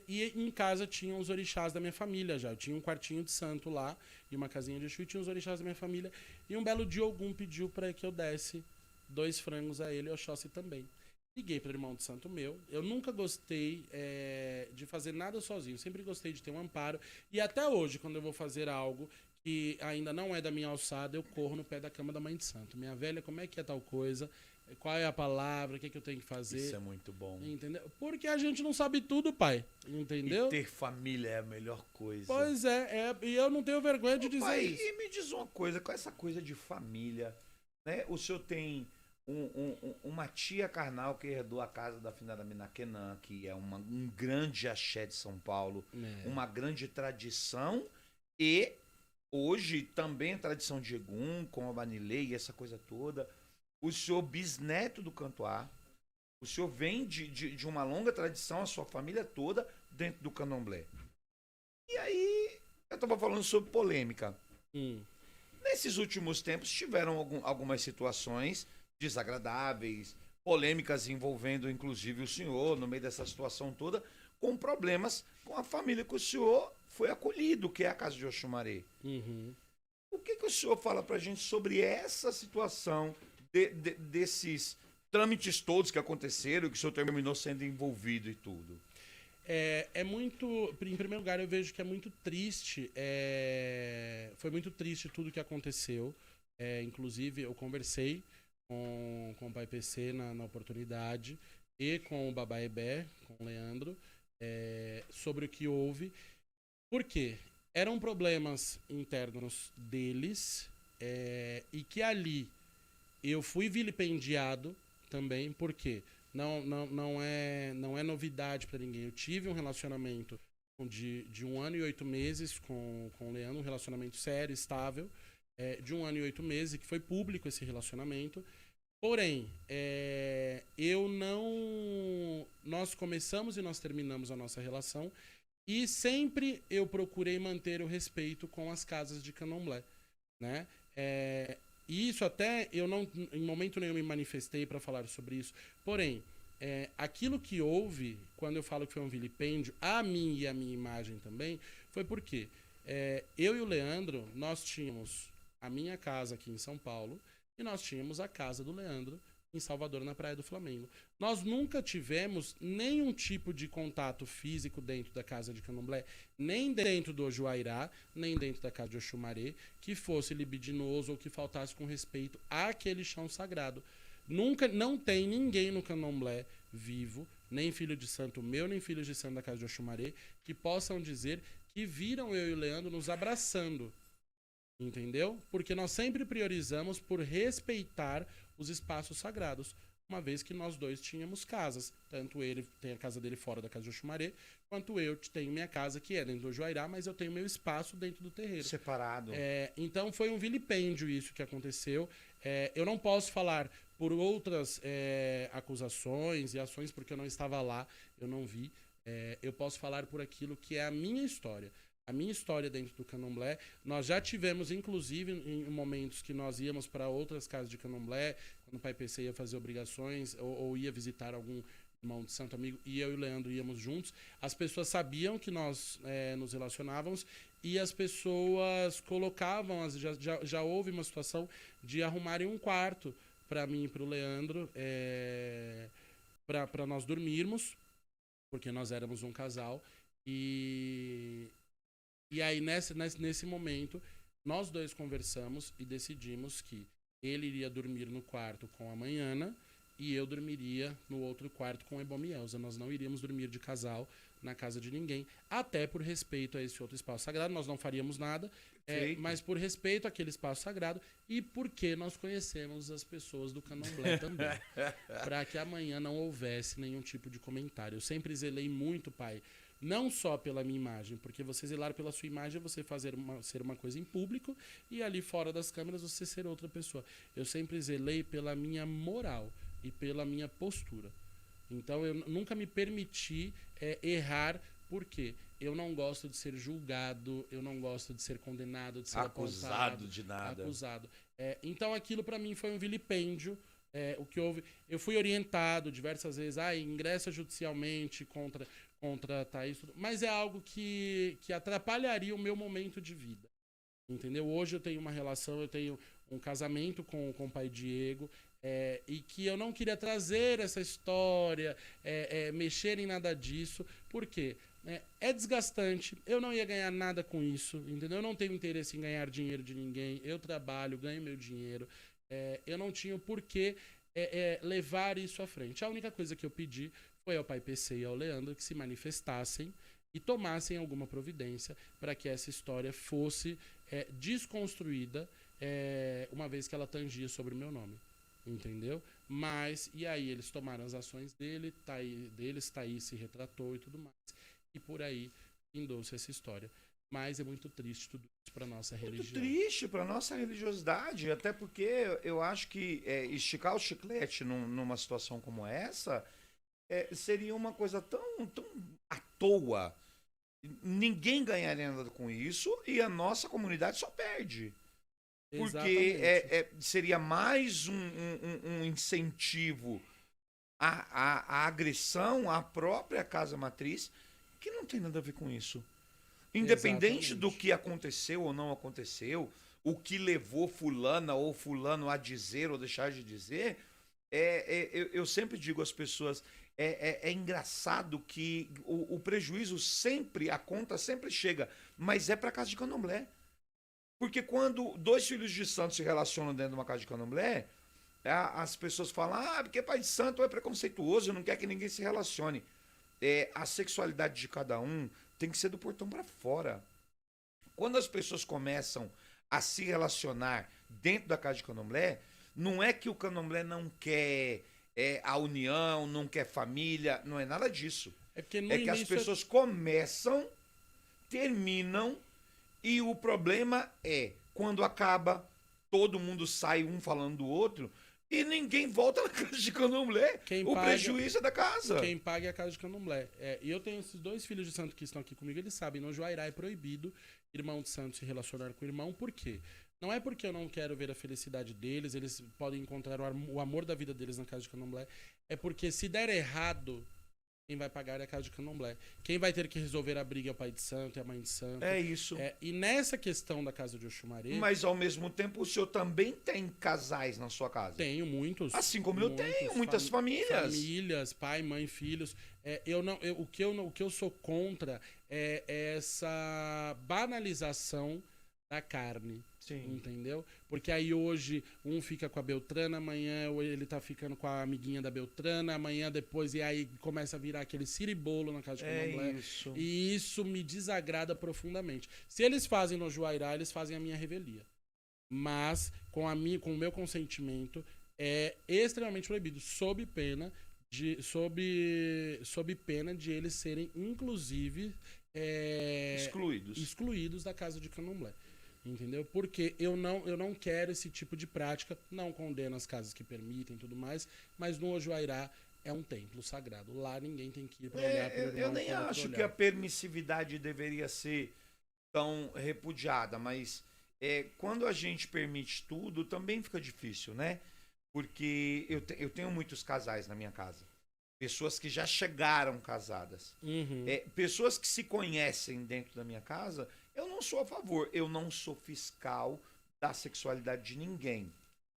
E em casa tinham os orixás da minha família já. Eu tinha um quartinho de santo lá, e uma casinha de Exu, e tinha os orixás da minha família. E um belo dia, Ogum pediu para que eu desse 2 frangos a ele e Oxóssi também. Liguei para o irmão de santo meu. Eu nunca gostei de fazer nada sozinho. Sempre gostei de ter um amparo. E até hoje, quando eu vou fazer algo que ainda não é da minha alçada, eu corro no pé da cama da mãe de santo. Minha velha, como é que é tal coisa? Qual é a palavra? O que, é que eu tenho que fazer? Isso é muito bom. Entendeu? Porque a gente não sabe tudo, pai. Entendeu? E ter família é a melhor coisa. Pois e eu não tenho vergonha de dizer pai, isso. E me diz uma coisa, com essa coisa de família, né? O senhor tem uma tia carnal que herdou a casa da finada Minaquenã, que é um grande axé de São Paulo, uma grande tradição, e hoje também a tradição de Egum, com a Banilê e essa coisa toda. O senhor bisneto do Cantoá, o senhor vem de uma longa tradição, a sua família toda, dentro do candomblé. E aí, eu estava falando sobre polêmica. Nesses últimos tempos, tiveram algumas situações desagradáveis, polêmicas envolvendo, inclusive, o senhor, no meio dessa situação toda, com problemas com a família que o senhor foi acolhido, que é a casa de Oxumaré. O que o senhor fala pra gente sobre essa situação desses trâmites todos que aconteceram, que o senhor terminou sendo envolvido e tudo? É muito... Em primeiro lugar, eu vejo que é muito triste. Foi muito triste tudo que aconteceu. Inclusive, eu conversei com o pai PC na oportunidade e com o Babá Ebé, com o Leandro, sobre o que houve. Por quê? Eram problemas internos deles e que ali eu fui vilipendiado também, porque não é novidade para ninguém. Eu tive um relacionamento de 1 ano e 8 meses com o Leandro, um relacionamento sério, estável, de 1 ano e 8 meses, que foi público esse relacionamento. Porém, nós começamos e nós terminamos a nossa relação e sempre eu procurei manter o respeito com as casas de candomblé, né? E isso até eu não, em momento nenhum, me manifestei para falar sobre isso. Porém, aquilo que houve, quando eu falo que foi um vilipêndio, a mim e a minha imagem também, foi porque eu e o Leandro, nós tínhamos a minha casa aqui em São Paulo e nós tínhamos a casa do Leandro em Salvador, na Praia do Flamengo. Nós nunca tivemos nenhum tipo de contato físico dentro da casa de candomblé, nem dentro do Ojuairá, nem dentro da casa de Oxumaré, que fosse libidinoso ou que faltasse com respeito àquele chão sagrado. Nunca, não tem ninguém no candomblé vivo, nem filho de santo meu, nem filho de santo da casa de Oxumaré, que possam dizer que viram eu e o Leandro nos abraçando. Entendeu? Porque nós sempre priorizamos por respeitar os espaços sagrados, uma vez que nós dois tínhamos casas. Tanto ele tem a casa dele fora da casa de Oxumaré, quanto eu tenho minha casa que é dentro do Ojuairá, mas eu tenho meu espaço dentro do terreiro. Separado. Então foi um vilipêndio isso que aconteceu. Eu não posso falar por outras acusações e ações, porque eu não estava lá, eu não vi. Eu posso falar por aquilo que é a minha história. A minha história dentro do candomblé, nós já tivemos, inclusive, em momentos que nós íamos para outras casas de candomblé, quando o pai PC ia fazer obrigações ou ia visitar algum irmão de santo amigo, e eu e o Leandro íamos juntos, as pessoas sabiam que nós nos relacionávamos e as pessoas colocavam, já houve uma situação de arrumarem um quarto para mim e para o Leandro, para nós dormirmos, porque nós éramos um casal, E aí, nesse momento, nós dois conversamos e decidimos que ele iria dormir no quarto com a Manhana e eu dormiria no outro quarto com a Ebomielza. Nós não iríamos dormir de casal na casa de ninguém, até por respeito a esse outro espaço sagrado. Nós não faríamos nada, mas por respeito àquele espaço sagrado e porque nós conhecemos as pessoas do candomblé também. Para que amanhã não houvesse nenhum tipo de comentário. Eu sempre zelei muito, pai, não só pela minha imagem, porque você zelar pela sua imagem é você ser uma coisa em público e ali fora das câmeras você ser outra pessoa. Eu sempre zelei pela minha moral e pela minha postura. Então eu nunca me permiti errar, porque eu não gosto de ser julgado, eu não gosto de ser condenado, de ser acusado de nada. Então aquilo para mim foi um vilipêndio. O que houve, eu fui orientado diversas vezes, ingressa judicialmente contra Thaís, mas é algo que atrapalharia o meu momento de vida, entendeu? Hoje eu tenho uma relação, eu tenho um casamento com o pai Diego, e que eu não queria trazer essa história, mexer em nada disso, porque é desgastante, eu não ia ganhar nada com isso, entendeu? Eu não tenho interesse em ganhar dinheiro de ninguém, eu trabalho, ganho meu dinheiro, eu não tinha o porquê levar isso à frente. A única coisa que eu pedi foi ao pai PC e ao Leandro que se manifestassem e tomassem alguma providência para que essa história fosse desconstruída, uma vez que ela tangia sobre o meu nome. Entendeu? E aí eles tomaram as ações deles, Thaís se retratou e tudo mais. E por aí findou-se essa história. Mas é muito triste tudo isso para nossa religião. Muito triste para nossa religiosidade, até porque eu acho que esticar o chiclete numa situação como essa seria uma coisa tão à toa. Ninguém ganharia nada com isso e a nossa comunidade só perde. Porque seria mais um incentivo à agressão à própria casa matriz, que não tem nada a ver com isso. Independente do que aconteceu ou não aconteceu, o que levou fulana ou fulano a dizer ou deixar de dizer, eu sempre digo às pessoas, é engraçado que o prejuízo sempre, a conta sempre chega, mas é para casa de candomblé. Porque quando dois filhos de santo se relacionam dentro de uma casa de candomblé, as pessoas falam, porque pai de santo é preconceituoso, não quer que ninguém se relacione. A sexualidade de cada um tem que ser do portão para fora. Quando as pessoas começam a se relacionar dentro da casa de candomblé, não é que o candomblé não quer a união, não quer família, não é nada disso. É porque É que as pessoas começam, terminam, e o problema é, quando acaba, todo mundo sai um falando do outro, e ninguém volta na casa de candomblé. Prejuízo é da casa. Quem paga é a casa de candomblé. E eu tenho esses 2 filhos de santo que estão aqui comigo, eles sabem, no Joairá é proibido irmão de santo se relacionar com o irmão. Por quê? Não é porque eu não quero ver a felicidade deles, eles podem encontrar o amor da vida deles na casa de candomblé. É porque se der errado, quem vai pagar é a casa de candomblé. Quem vai ter que resolver a briga é o pai de santo, é a mãe de santo. É isso. E nessa questão da casa de Oxumaré... Mas, ao mesmo tempo, o senhor também tem casais na sua casa? Tenho muitos. Assim como eu tenho, muitas famílias. Famílias, pai, mãe, filhos. O que eu sou contra é essa banalização da carne. Sim. Entendeu? Porque aí hoje um fica com a Beltrana, amanhã ele tá ficando com a amiguinha da Beltrana, amanhã depois, e aí começa a virar aquele ciribolo na casa de candomblé. Isso. E isso me desagrada profundamente. Se eles fazem no Joairá, eles fazem a minha revelia. Mas, com o meu consentimento, é extremamente proibido, sob pena de eles serem, inclusive, excluídos da casa de candomblé. Entendeu? Porque eu não quero esse tipo de prática, não condeno as casas que permitem e tudo mais, mas no Ojoairá é um templo sagrado. Lá ninguém tem que ir para olhar para o irmão. Eu nem acho que a permissividade deveria ser tão repudiada, mas quando a gente permite tudo, também fica difícil, né? Porque eu tenho muitos casais na minha casa. Pessoas que já chegaram casadas. Uhum. Pessoas que se conhecem dentro da minha casa. Eu não sou a favor. Eu não sou fiscal da sexualidade de ninguém.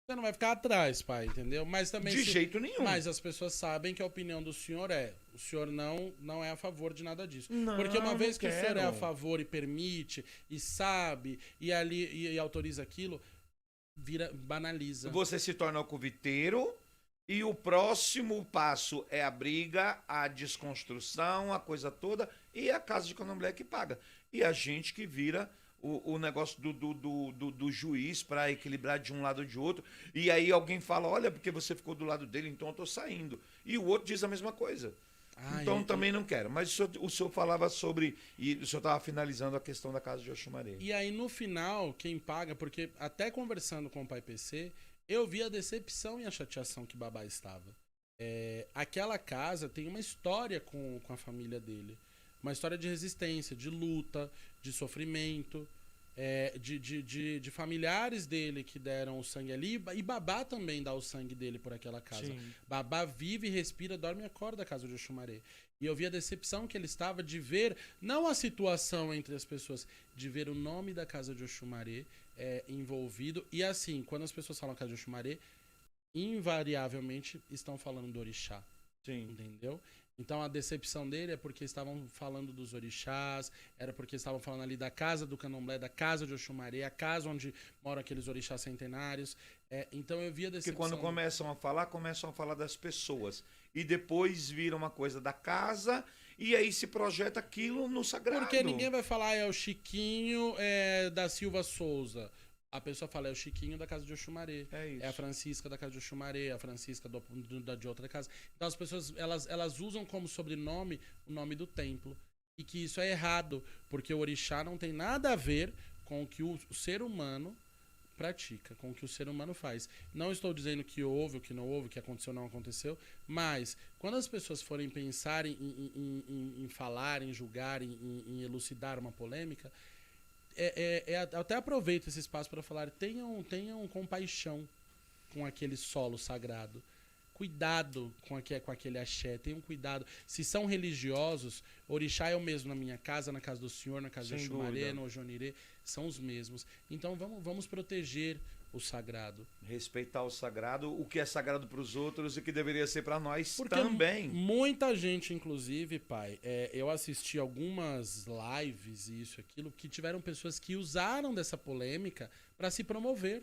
Você não vai ficar atrás, pai, entendeu? Mas também de jeito nenhum. Mas as pessoas sabem que a opinião do senhor o senhor não é a favor de nada disso. Não, porque uma vez que quero. O senhor é a favor e permite, e sabe, e autoriza aquilo, banaliza. Você se torna o cuviteiro. E o próximo passo é a briga, a desconstrução, a coisa toda, e a casa de candomblé que paga. E a gente que vira o negócio do juiz para equilibrar de um lado ou de outro. E aí alguém fala, olha, porque você ficou do lado dele, então eu tô saindo. E o outro diz a mesma coisa. Então também não quero. Mas o senhor falava sobre... E o senhor estava finalizando a questão da casa de Oxumaré. E aí no final, quem paga, porque até conversando com o pai PC... Eu vi a decepção e a chateação que Babá estava. Aquela casa tem uma história com a família dele. Uma história de resistência, de luta, de sofrimento, de familiares dele que deram o sangue ali. E Babá também dá o sangue dele por aquela casa. Sim. Babá vive, respira, dorme e acorda da casa de Oxumaré. E eu vi a decepção que ele estava de ver, não a situação entre as pessoas, de ver o nome da casa de Oxumaré envolvido. E assim, quando as pessoas falam casa de Oxumaré, invariavelmente estão falando do orixá. Sim. Entendeu? Então a decepção dele é porque estavam falando dos orixás, era porque estavam falando ali da casa do candomblé, da casa de Oxumaré, a casa onde moram aqueles orixás centenários. Então eu vi a decepção. Porque quando começam a falar das pessoas. E depois vira uma coisa da casa, e aí se projeta aquilo no sagrado. Porque ninguém vai falar, é o Chiquinho da Silva Souza. A pessoa fala, é o Chiquinho da casa de Oxumaré. É isso. É a Francisca da casa de Oxumaré, a Francisca de outra casa. Então as pessoas, elas usam como sobrenome o nome do templo. E que isso é errado, porque o orixá não tem nada a ver com o que o ser humano pratica, com o que o ser humano faz. Não estou dizendo que houve, ou que não houve, que aconteceu ou não aconteceu, mas quando as pessoas forem pensar em falar, em julgar, em elucidar uma polêmica, até aproveito esse espaço para falar, tenham compaixão com aquele solo sagrado. Cuidado com aquele axé, tenham cuidado. Se são religiosos, orixá é o mesmo na minha casa, na casa do senhor, na casa de Oxumaré, no Ojonirê, são os mesmos. Então vamos proteger o sagrado. Respeitar o sagrado, o que é sagrado para os outros e o que deveria ser para nós porque também. Muita gente, inclusive, pai, eu assisti algumas lives e isso e aquilo, que tiveram pessoas que usaram dessa polêmica para se promover.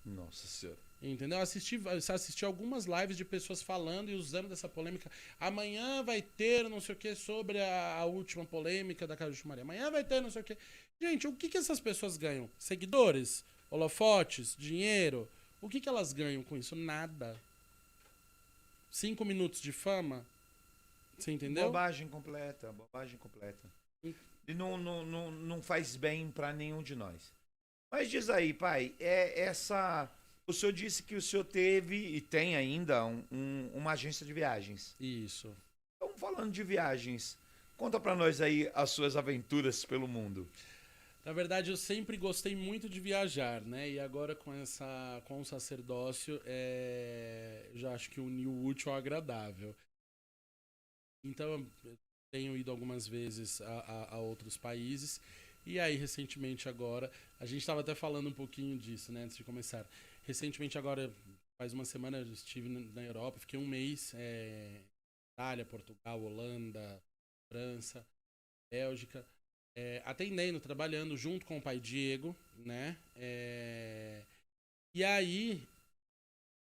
Nossa Senhora. Entendeu? Assisti algumas lives de pessoas falando e usando dessa polêmica. Amanhã vai ter não sei o que sobre a última polêmica da Casa de Maria. Amanhã vai ter não sei o que. Gente, o que essas pessoas ganham? Seguidores? Holofotes? Dinheiro? O que elas ganham com isso? Nada. 5 minutos de fama? Você entendeu? Bobagem completa, bobagem completa. E não faz bem pra nenhum de nós. Mas diz aí, pai, o senhor disse que o senhor teve e tem ainda uma agência de viagens. Isso. Então, falando de viagens, conta pra nós aí as suas aventuras pelo mundo. Na verdade, eu sempre gostei muito de viajar, né? E agora com o sacerdócio, já acho que uniu o útil ao agradável. Então, eu tenho ido algumas vezes a outros países. E aí, recentemente agora, a gente estava até falando um pouquinho disso, né? Antes de começar. Recentemente agora, faz uma semana, eu estive na Europa, fiquei um mês. Itália, Portugal, Holanda, França, Bélgica. Atendendo, trabalhando junto com o pai Diego, né? E aí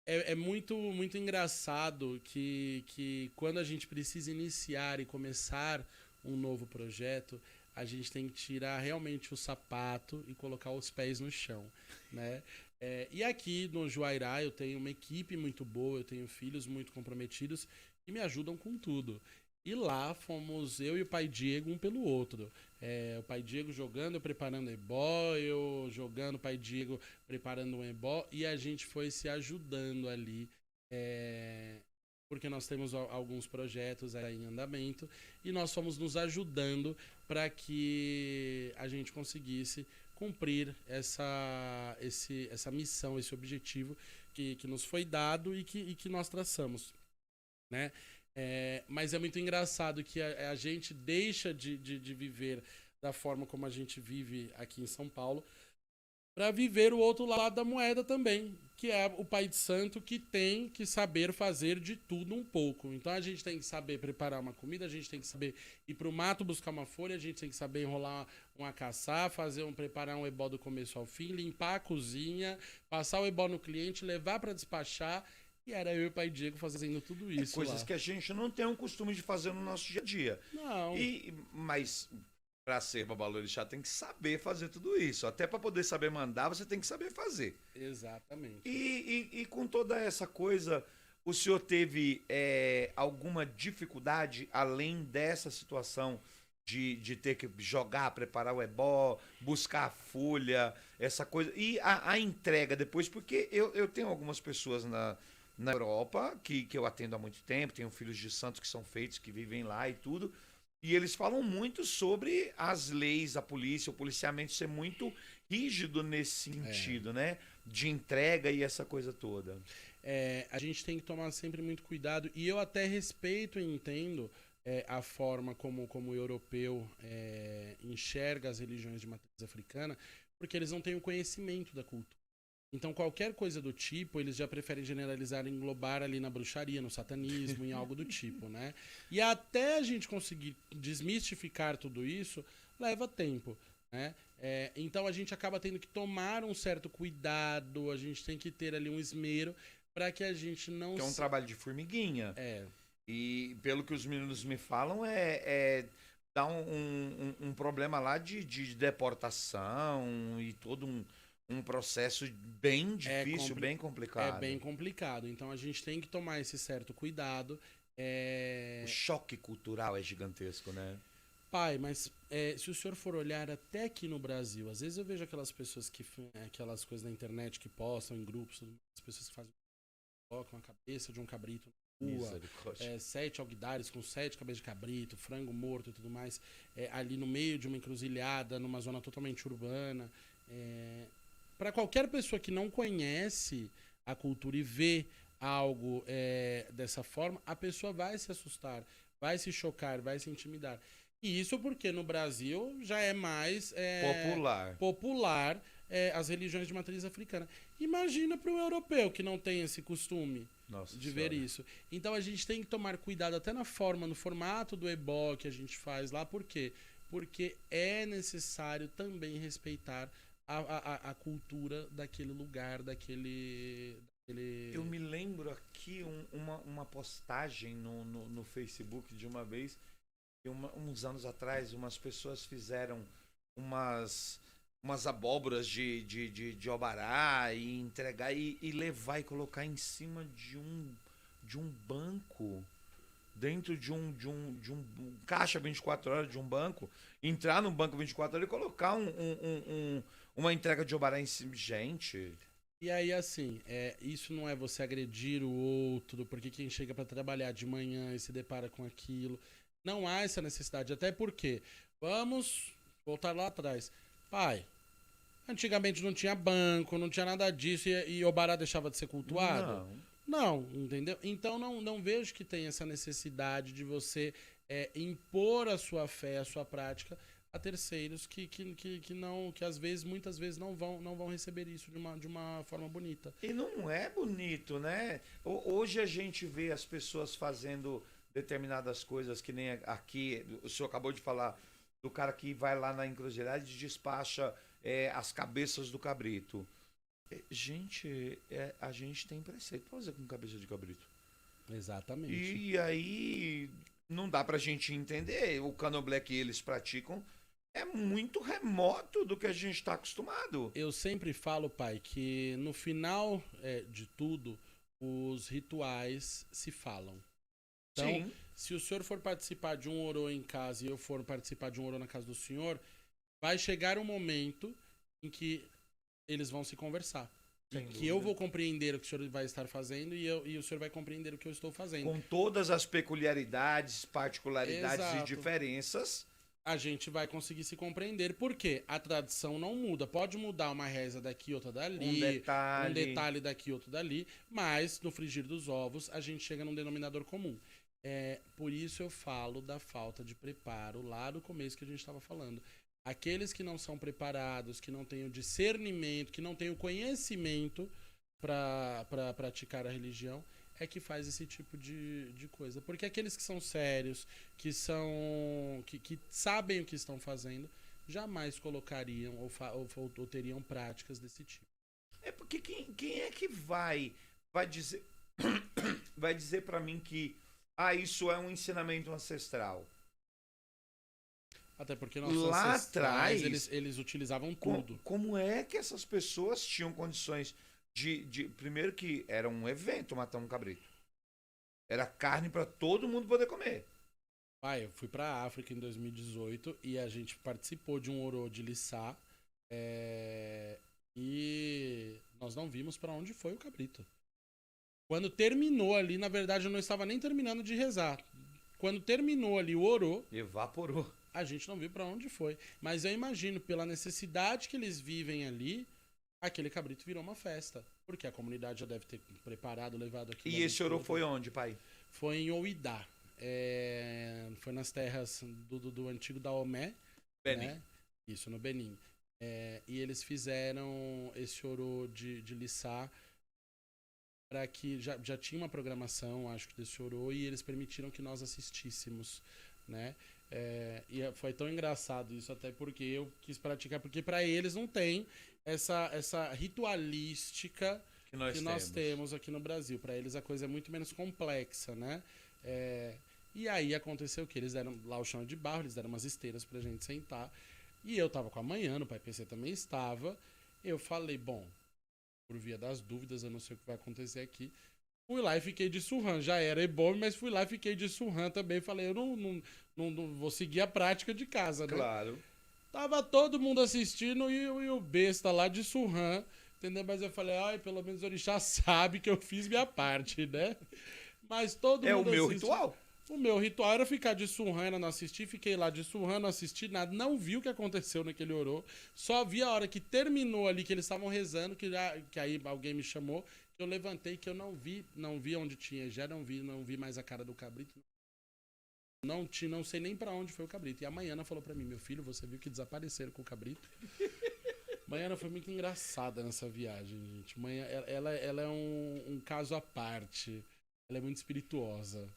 é muito, muito engraçado que quando a gente precisa iniciar e começar um novo projeto, a gente tem que tirar realmente o sapato e colocar os pés no chão, né? E aqui no Juairá eu tenho uma equipe muito boa, eu tenho filhos muito comprometidos que me ajudam com tudo. E lá fomos eu e o pai Diego um pelo outro. O pai Diego jogando, eu preparando ebó, eu jogando, o pai Diego preparando um ebó, e a gente foi se ajudando ali, porque nós temos alguns projetos aí em andamento, e nós fomos nos ajudando para que a gente conseguisse cumprir essa missão, esse objetivo que nos foi dado e que nós traçamos, né? Mas é muito engraçado que a gente deixa de viver da forma como a gente vive aqui em São Paulo para viver o outro lado da moeda também, que é o pai de santo que tem que saber fazer de tudo um pouco. Então a gente tem que saber preparar uma comida, a gente tem que saber ir pro mato buscar uma folha, a gente tem que saber enrolar uma caçá, preparar um ebó do começo ao fim, limpar a cozinha, passar o ebó no cliente, levar para despachar. E era eu e o pai Diego fazendo tudo isso. Coisas lá. que a gente não tem o costume de fazer no nosso dia a dia. Não. Mas para ser babalorixá tem que saber fazer tudo isso. Até para poder saber mandar, você tem que saber fazer. Exatamente. E com toda essa coisa, o senhor teve alguma dificuldade além dessa situação de ter que jogar, preparar o ebó, buscar a folha, essa coisa. E a entrega depois, porque eu tenho algumas pessoas na Europa, que eu atendo há muito tempo, tenho filhos de santos que são feitos, que vivem lá e tudo, e eles falam muito sobre as leis, a polícia, o policiamento ser muito rígido nesse sentido, né? De entrega e essa coisa toda. A gente tem que tomar sempre muito cuidado, e eu até respeito e entendo a forma como o europeu enxerga as religiões de matriz africana, porque eles não têm o conhecimento da cultura. Então, qualquer coisa do tipo, eles já preferem generalizar e englobar ali na bruxaria, no satanismo, em algo do tipo, né? E até a gente conseguir desmistificar tudo isso, leva tempo, né? Então, a gente acaba tendo que tomar um certo cuidado, a gente tem que ter ali um esmero para que a gente não... Que é um trabalho de formiguinha. E pelo que os meninos me falam, dá um problema lá de deportação e todo um processo bem difícil, bem complicado. É bem complicado. Então a gente tem que tomar esse certo cuidado. O choque cultural é gigantesco, né? Pai, mas se o senhor for olhar até aqui no Brasil, às vezes eu vejo aquelas pessoas aquelas coisas na internet que postam em grupos, as pessoas que colocam a cabeça de um cabrito na rua, 7 alguidares com 7 cabeças de cabrito, frango morto e tudo mais, ali no meio de uma encruzilhada, numa zona totalmente urbana. Para qualquer pessoa que não conhece a cultura e vê algo dessa forma, a pessoa vai se assustar, vai se chocar, vai se intimidar. E isso porque no Brasil já é mais popular as religiões de matriz africana. Imagina para um europeu que não tem esse costume de ver isso. Então a gente tem que tomar cuidado até no formato do ebó que a gente faz lá. Por quê? Porque é necessário também respeitar a cultura daquele lugar, daquele Eu me lembro aqui uma postagem no Facebook de uma vez, que uns anos atrás, umas pessoas fizeram umas abóboras de obará e entregar e levar e colocar em cima de um banco, dentro de um caixa 24 horas de um banco, entrar no banco 24 horas e colocar uma entrega de obará em cima. Gente. E aí, assim, isso não é você agredir o outro, porque quem chega pra trabalhar de manhã e se depara com aquilo. Não há essa necessidade, até porque, vamos voltar lá atrás. Pai, antigamente não tinha banco, não tinha nada disso e Obará deixava de ser cultuado? Não, entendeu? Então não vejo que tem essa necessidade de você impor a sua fé, a sua prática a terceiros que às vezes, muitas vezes não vão receber isso de uma forma bonita. E não é bonito, né? Hoje a gente vê as pessoas fazendo determinadas coisas, que nem aqui, o senhor acabou de falar do cara que vai lá na encruzilhada e despacha as cabeças do cabrito. Gente, a gente tem preceito pra fazer com cabeça de cabrito. Exatamente. E aí não dá pra gente entender. O candomblé que eles praticam é muito remoto do que a gente está acostumado. Eu sempre falo, pai, que no final de tudo, os rituais se falam. Então, Sim. se o senhor for participar de um orô em casa e eu for participar de um orô na casa do senhor, vai chegar um momento em que eles vão se conversar. Sem que dúvida. eu vou compreender o que o senhor vai estar fazendo e o senhor vai compreender o que eu estou fazendo. Com todas as peculiaridades, particularidades Exato. e diferenças. A gente vai conseguir se compreender. Por quê? A tradição não muda. Pode mudar uma reza daqui, outra dali. Um detalhe daqui, outro dali. Mas, no frigir dos ovos, a gente chega num denominador comum. Por isso eu falo da falta de preparo lá do começo que a gente estava falando. Aqueles que não são preparados, que não têm o discernimento, que não têm o conhecimento para praticar a religião, é que faz esse tipo de coisa. Porque aqueles que são sérios, que sabem o que estão fazendo, jamais colocariam ou teriam práticas desse tipo. É porque quem é que vai dizer vai dizer para mim que isso é um ensinamento ancestral? Até porque nossos lá ancestrais, atrás eles utilizavam tudo. Como é que essas pessoas tinham condições primeiro que era um evento matar um cabrito. Era carne para todo mundo poder comer. Pai, eu fui pra África em 2018 e a gente participou de um orô de Lissá. E nós não vimos pra onde foi o cabrito. Quando terminou ali, na verdade eu não estava nem terminando de rezar. Quando terminou ali o orô, evaporou. A gente não viu pra onde foi. Mas eu imagino, pela necessidade que eles vivem ali, aquele cabrito virou uma festa. Porque a comunidade já deve ter preparado, levado aquilo. E esse orô foi onde, pai? Foi em Ouidá. Foi nas terras do antigo Daomé. Benin. Né? Isso, no Benin. E eles fizeram esse orô de Lissá para que já tinha uma programação, acho que desse orô, e eles permitiram que nós assistíssemos, né? E foi tão engraçado isso, até porque eu quis praticar, porque para eles não tem essa ritualística que nós temos aqui no Brasil. Para eles a coisa é muito menos complexa, né? E aí aconteceu o que? Eles deram lá o chão de barro, eles deram umas esteiras pra gente sentar, e eu tava com a manhã, o pai PC também estava. Eu falei, bom, por via das dúvidas, eu não sei o que vai acontecer aqui. Fui lá e fiquei de surran. Já era ebome, mas fui lá e fiquei de surran também. Falei, eu não vou seguir a prática de casa, né? Claro. Tava todo mundo assistindo e o besta lá de surran, entendeu? Mas eu falei, pelo menos o orixá sabe que eu fiz minha parte, né? Mas todo mundo o meu ritual. O meu ritual era ficar de surran, era não assistir. Fiquei lá de surran, não assisti nada. Não vi o que aconteceu naquele orô. Só vi a hora que terminou ali, que eles estavam rezando, que aí alguém me chamou. Eu levantei, que eu não vi onde tinha, já não vi mais a cara do cabrito. Não sei nem pra onde foi o cabrito. E a Maiana falou pra mim, meu filho, você viu que desapareceram com o cabrito? Maiana foi muito engraçada nessa viagem, gente. Ela é um caso à parte. Ela é muito espirituosa.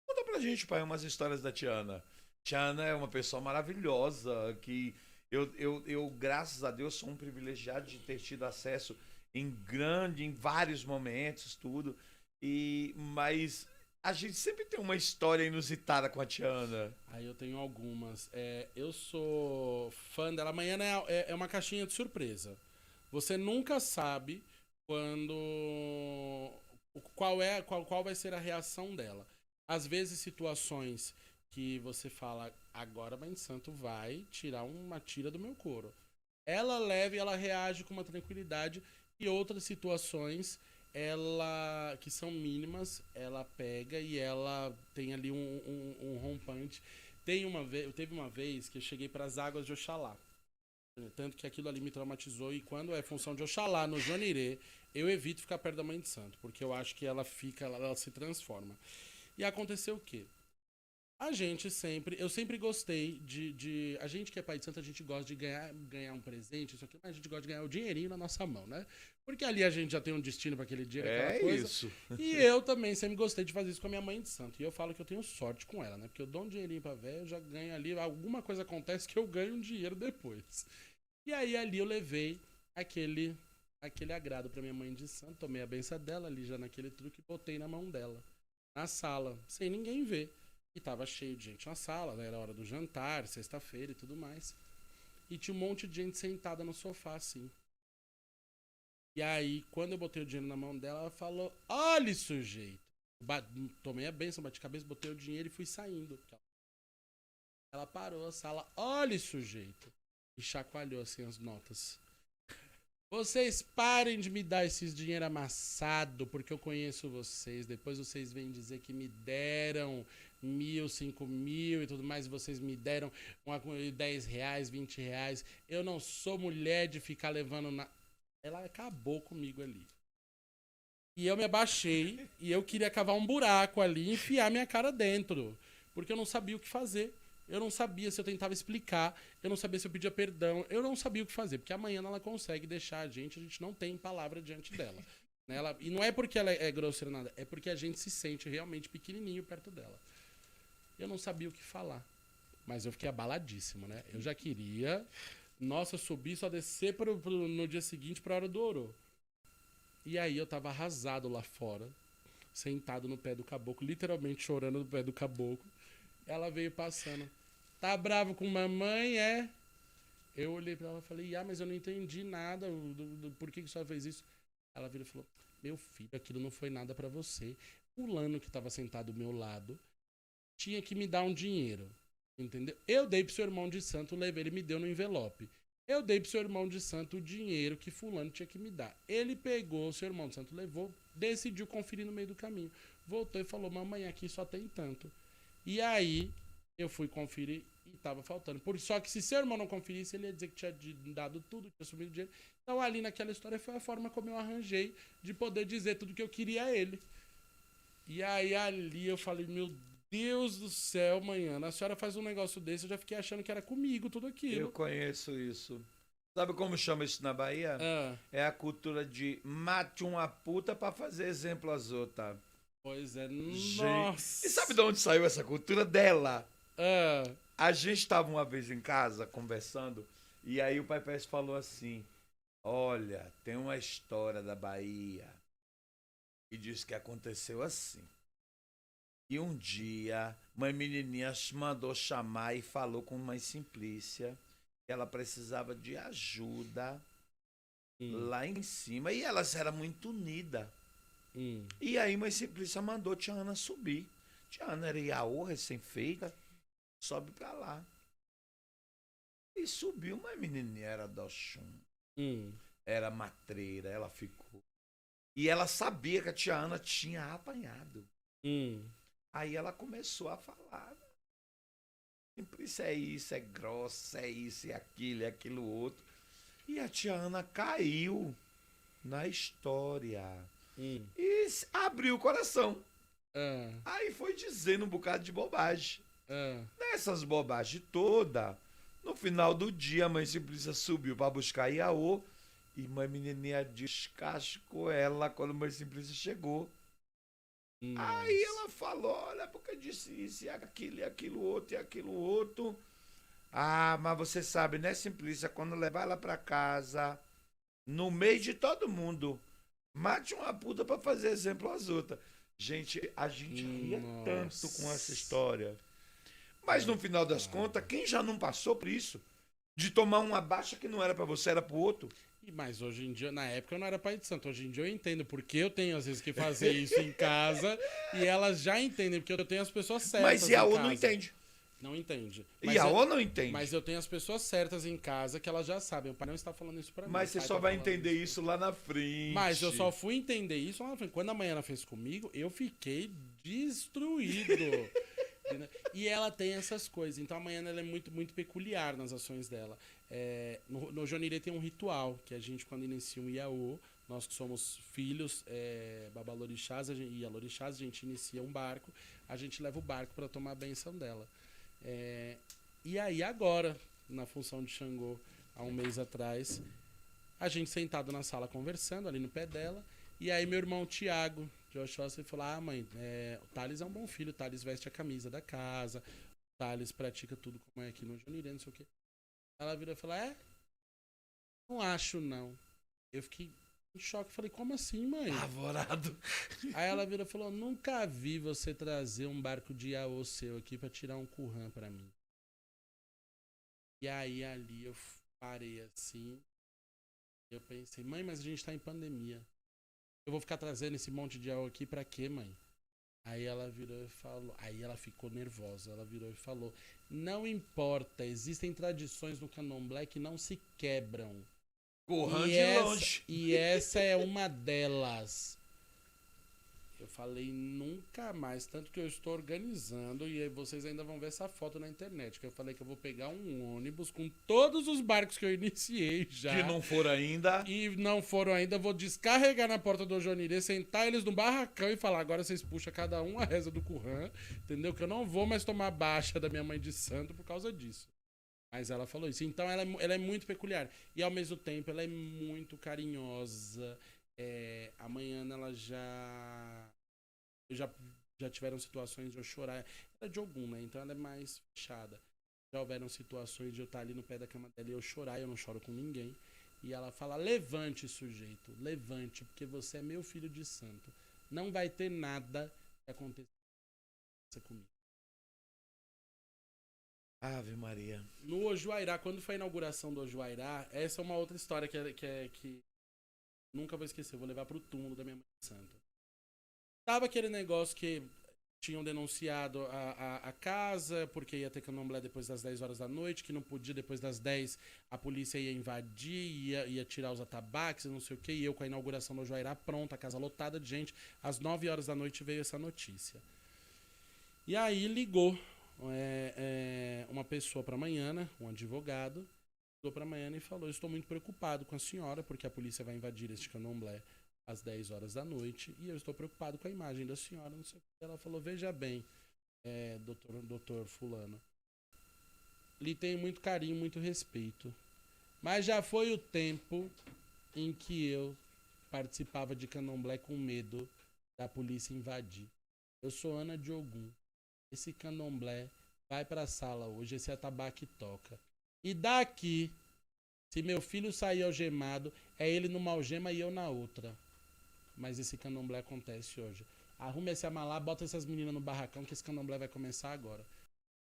Conta pra gente, pai, umas histórias da Tiana. Tiana é uma pessoa maravilhosa, que eu graças a Deus, sou um privilegiado de ter tido acesso. em vários momentos, tudo. Mas a gente sempre tem uma história inusitada com a Tiana. Aí eu tenho algumas. Eu sou fã dela. Amanhã né, é uma caixinha de surpresa. Você nunca sabe quando. Qual vai ser a reação dela. Às vezes, situações que você fala, agora Mãe de Santo vai tirar uma tira do meu couro. Ela leva e ela reage com uma tranquilidade. E outras situações, ela que são mínimas, ela pega e ela tem ali um rompante. Teve uma vez que eu cheguei para as águas de Oxalá. Tanto que aquilo ali me traumatizou. E quando é função de Oxalá no Jonirê, eu evito ficar perto da Mãe de Santo, porque eu acho que ela se transforma. E aconteceu o quê? Eu sempre gostei a gente que é pai de santo, a gente gosta de ganhar um presente, isso aqui, mas a gente gosta de ganhar o dinheirinho na nossa mão, né? Porque ali a gente já tem um destino para aquele dia, aquela coisa. Isso. E eu também sempre gostei de fazer isso com a minha mãe de santo. E eu falo que eu tenho sorte com ela, né? Porque eu dou um dinheirinho pra velha, eu já ganho ali, alguma coisa acontece que eu ganho um dinheiro depois. E aí ali eu levei aquele agrado pra minha mãe de santo, tomei a benção dela ali já naquele truque e botei na mão dela, na sala, sem ninguém ver. E tava cheio de gente na sala, né? Era hora do jantar, sexta-feira e tudo mais. E tinha um monte de gente sentada no sofá, assim. E aí, quando eu botei o dinheiro na mão dela, ela falou, olha, sujeito. Tomei a benção, bati a cabeça, botei o dinheiro e fui saindo. Ela parou a sala, olha, sujeito. E chacoalhou, assim, as notas. Vocês parem de me dar esses dinheiro amassado, porque eu conheço vocês. Depois vocês vêm dizer que me deram 1.000, 5.000 e tudo mais. E vocês me deram R$10, R$20. Eu não sou mulher de ficar levando na... Ela acabou comigo ali. E eu me abaixei e eu queria cavar um buraco ali e enfiar minha cara dentro. Porque eu não sabia o que fazer. Eu não sabia se eu tentava explicar, eu não sabia se eu pedia perdão, eu não sabia o que fazer, porque amanhã ela consegue deixar a gente não tem palavra diante dela. Né? E não é porque ela é grosseira nada, é porque a gente se sente realmente pequenininho perto dela. Eu não sabia o que falar, mas eu fiquei abaladíssimo, né? Eu já queria, nossa, subir, só descer no dia seguinte pra hora do orô. E aí eu tava arrasado lá fora, sentado no pé do caboclo, literalmente chorando no pé do caboclo. Ela veio passando. Tá bravo com mamãe, é? Eu olhei pra ela e falei, mas eu não entendi nada por que a senhora fez isso. Ela virou e falou, meu filho, aquilo não foi nada pra você. O Lano que tava sentado do meu lado tinha que me dar um dinheiro, entendeu? Eu dei pro seu irmão de santo, levei, ele me deu no envelope. Eu dei pro seu irmão de santo o dinheiro que fulano tinha que me dar. Ele pegou, o seu irmão de santo levou, decidiu conferir no meio do caminho. Voltou e falou, mamãe, aqui só tem tanto. E aí, eu fui conferir e tava faltando. Só que se seu irmão não conferisse, ele ia dizer que tinha dado tudo, tinha sumido dinheiro. Então, ali naquela história, foi a forma como eu arranjei de poder dizer tudo que eu queria a ele. E aí, ali, eu falei, meu Deus do céu, manhã, a senhora faz um negócio desse, eu já fiquei achando que era comigo tudo aquilo. Eu conheço isso. Sabe como chama isso na Bahia? É a cultura de mate uma puta pra fazer exemplo às outras. Pois é, nossa. E sabe de onde saiu essa cultura dela? A gente estava uma vez em casa conversando e aí o Pai Pérez falou assim, olha, tem uma história da Bahia e disse que aconteceu assim. E um dia, mãe menininha mandou chamar e falou com mãe Simplícia que ela precisava de ajuda lá em cima e elas eram muito unidas. E aí mãe Simplícia mandou tia Ana subir. Tia Ana era Iaô, recém-feita, sobe pra lá. E subiu, mas a menininha era do Oxum. Era matreira, ela ficou. E ela sabia que a tia Ana tinha apanhado. Aí ela começou a falar. Simplícia é isso, é grossa, é isso, é aquilo outro. E a tia Ana caiu na história. E abriu o coração. Aí foi dizendo um bocado de bobagem. Nessas bobagens todas, no final do dia, a mãe Simplícia subiu para buscar Iaô e mãe menininha descascou ela quando a mãe Simplícia chegou. Aí ela falou, olha, porque eu disse isso, e aquilo outro, e aquilo outro. Ah, mas você sabe, né, Simplícia, quando levar ela para casa, no meio de todo mundo. Mate uma puta pra fazer exemplo às outras. Gente, a gente ria tanto com essa história. Mas no final das contas, quem já não passou por isso? De tomar uma baixa que não era pra você, era pro outro? Mas hoje em dia, na época eu não era pai de santo. Hoje em dia eu entendo porque eu tenho às vezes que fazer isso em casa e elas já entendem, porque eu tenho as pessoas certas. Mas Iaô em casa. não entende. Não entende. Iaô não entende. Mas eu tenho as pessoas certas em casa que elas já sabem. O pai não está falando isso pra mim. Mas você só vai entender isso lá na frente. Mas eu só fui entender isso lá na frente. Quando a mãe ela fez comigo, eu fiquei destruído. E ela tem essas coisas. Então a Maiana ela é muito, muito peculiar nas ações dela. No Jonirê tem um ritual que a gente, quando inicia um Iaô, nós que somos filhos, babalorixás e alorixás, a gente inicia um barco, a gente leva o barco para tomar a benção dela. E aí agora, na função de Xangô, há um mês atrás, a gente sentado na sala conversando, ali no pé dela, e aí meu irmão Tiago, de Oxóssi, falou, mãe, o Thales é um bom filho, o Thales veste a camisa da casa, o Thales pratica tudo como é aqui no Jonirê, não sei o quê. Ela virou e falou, não acho não. Eu fiquei em choque, falei, como assim, mãe? Avorado. Aí ela virou e falou, nunca vi você trazer um barco de Iaô seu aqui pra tirar um currã pra mim. E aí ali eu parei assim, eu pensei, mãe, mas a gente tá em pandemia. Eu vou ficar trazendo esse monte de Iaô aqui pra quê, mãe? Aí ela virou e falou, aí ela ficou nervosa, ela virou e falou, não importa, existem tradições no candomblé que não se quebram. Correndo de longe. E essa é uma delas. Eu falei, nunca mais. Tanto que eu estou organizando, e aí vocês ainda vão ver essa foto na internet. Que eu falei que eu vou pegar um ônibus com todos os barcos que eu iniciei já. Que não foram ainda. E não foram ainda. Vou descarregar na porta do Jonirê, sentar eles no barracão e falar, agora vocês puxam cada um a reza do Currã. Entendeu? Que eu não vou mais tomar baixa da minha mãe de santo por causa disso. Mas ela falou isso. Então ela é muito peculiar. E ao mesmo tempo ela é muito carinhosa. Amanhã ela já tiveram situações de eu chorar. Ela é de Ogum, né? Então ela é mais fechada. Já houveram situações de eu estar ali no pé da cama dela e eu chorar. Eu não choro com ninguém. E ela fala, levante, sujeito. Levante, porque você é meu filho de santo. Não vai ter nada que aconteça comigo. Ave Maria. No Ojuairá, quando foi a inauguração do Ojuairá, essa é uma outra história que nunca vou esquecer. Vou levar pro túmulo da minha mãe santa. Tava aquele negócio que tinham denunciado a casa, porque ia ter candomblé depois das 10 horas da noite, que não podia depois das 10, a polícia ia invadir, ia tirar os atabaques, não sei o que, e eu com a inauguração do Ojuairá pronta, a casa lotada de gente, às 9 horas da noite veio essa notícia. E aí ligou uma pessoa para Maiana, um advogado, ligou para Maiana e falou, estou muito preocupado com a senhora, porque a polícia vai invadir este candomblé às 10 horas da noite, e eu estou preocupado com a imagem da senhora, não sei o que. Ela falou, veja bem, doutor fulano, lhe tenho muito carinho, muito respeito, mas já foi o tempo em que eu participava de candomblé com medo da polícia invadir. Eu sou Ana de Ogum. Esse candomblé vai pra sala hoje, esse atabaque toca. E daqui, se meu filho sair algemado, é ele numa algema e eu na outra. Mas esse candomblé acontece hoje. Arrume esse amalá, bota essas meninas no barracão que esse candomblé vai começar agora.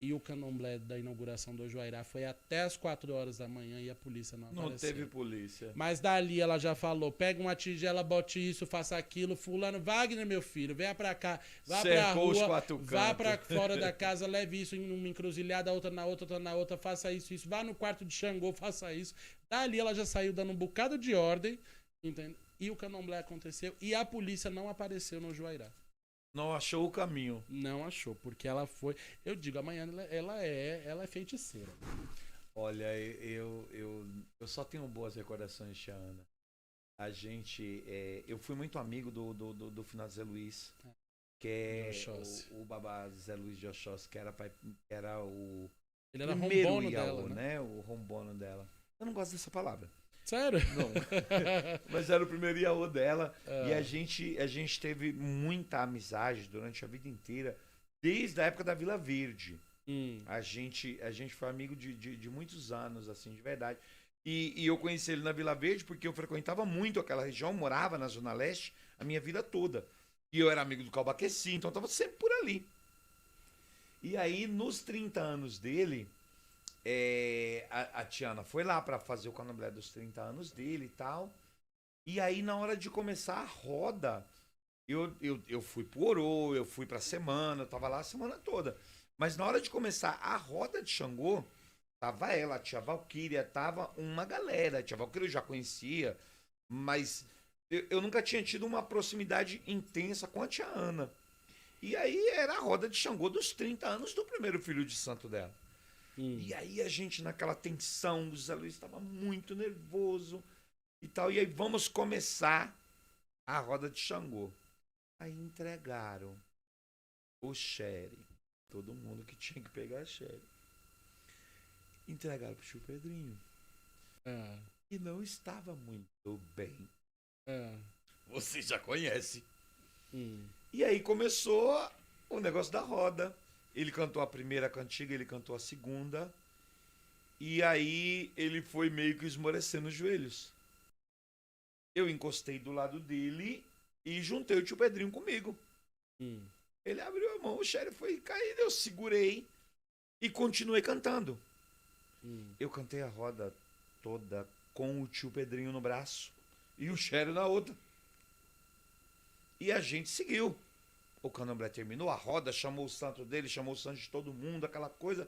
E o candomblé da inauguração do Ojuairá foi até as 4 horas da manhã e a polícia não apareceu. Não teve polícia. Mas dali ela já falou, pega uma tigela, bote isso, faça aquilo, fulano, Wagner, meu filho, venha pra cá, vá pra rua, vá pra fora da casa, leve isso em uma encruzilhada, outra na outra, faça isso, vá no quarto de Xangô, faça isso. Dali ela já saiu dando um bocado de ordem, entende? E o candomblé aconteceu e a polícia não apareceu no Ojuairá. Não achou o caminho. Não achou, porque ela foi... Eu digo, amanhã ela é feiticeira. Olha, eu só tenho boas recordações de Ana. A gente... eu fui muito amigo do final Zé Luiz, que é o babá Zé Luiz de Oxóssi, que era o... Ele era primeiro rombono Iaô, dela, né? O rombono dela. Eu não gosto dessa palavra. Sério? Não. Mas era o primeiro Iaô dela. E a gente teve muita amizade durante a vida inteira, desde a época da Vila Verde. A gente foi amigo de muitos anos, assim, de verdade. E eu conheci ele na Vila Verde porque eu frequentava muito aquela região, morava na Zona Leste a minha vida toda. E eu era amigo do Calbaqueci, então eu tava sempre por ali. E aí, nos 30 anos dele, a Tiana foi lá pra fazer o candomblé dos 30 anos dele e tal. E aí, na hora de começar a roda, eu fui pro Orô, eu fui pra semana, eu tava lá a semana toda. Mas na hora de começar a roda de Xangô, tava ela, a tia Valquíria, tava uma galera. A tia Valquíria eu já conhecia, mas eu nunca tinha tido uma proximidade intensa com a tia Ana. E aí era a roda de Xangô dos 30 anos do primeiro filho de santo dela. E aí a gente naquela tensão, o Zé Luiz estava muito nervoso e tal. E aí vamos começar a roda de Xangô. Aí entregaram o Sherry. Todo mundo que tinha que pegar a Sherry. Entregaram pro tio Pedrinho. E não estava muito bem. Você já conhece. E aí começou o negócio da roda. Ele cantou a primeira cantiga, ele cantou a segunda. E aí ele foi meio que esmorecendo os joelhos. Eu encostei do lado dele e juntei o tio Pedrinho comigo. Ele abriu a mão, o Sherry foi cair, eu segurei e continuei cantando. Eu cantei a roda toda com o tio Pedrinho no braço e o Sherry na outra. E a gente seguiu. O candomblé terminou, a roda chamou o santo dele, chamou o santo de todo mundo, aquela coisa.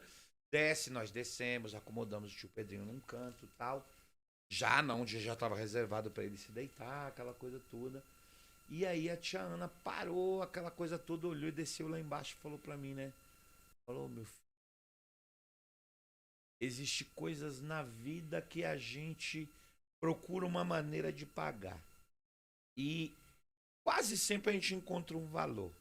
Desce, nós descemos, acomodamos o tio Pedrinho num canto e tal. Já não, onde já estava reservado para ele se deitar, aquela coisa toda. E aí a tia Ana parou, aquela coisa toda, olhou e desceu lá embaixo e falou para mim, né? Falou, meu filho, existe coisas na vida que a gente procura uma maneira de pagar. E quase sempre a gente encontra um valor.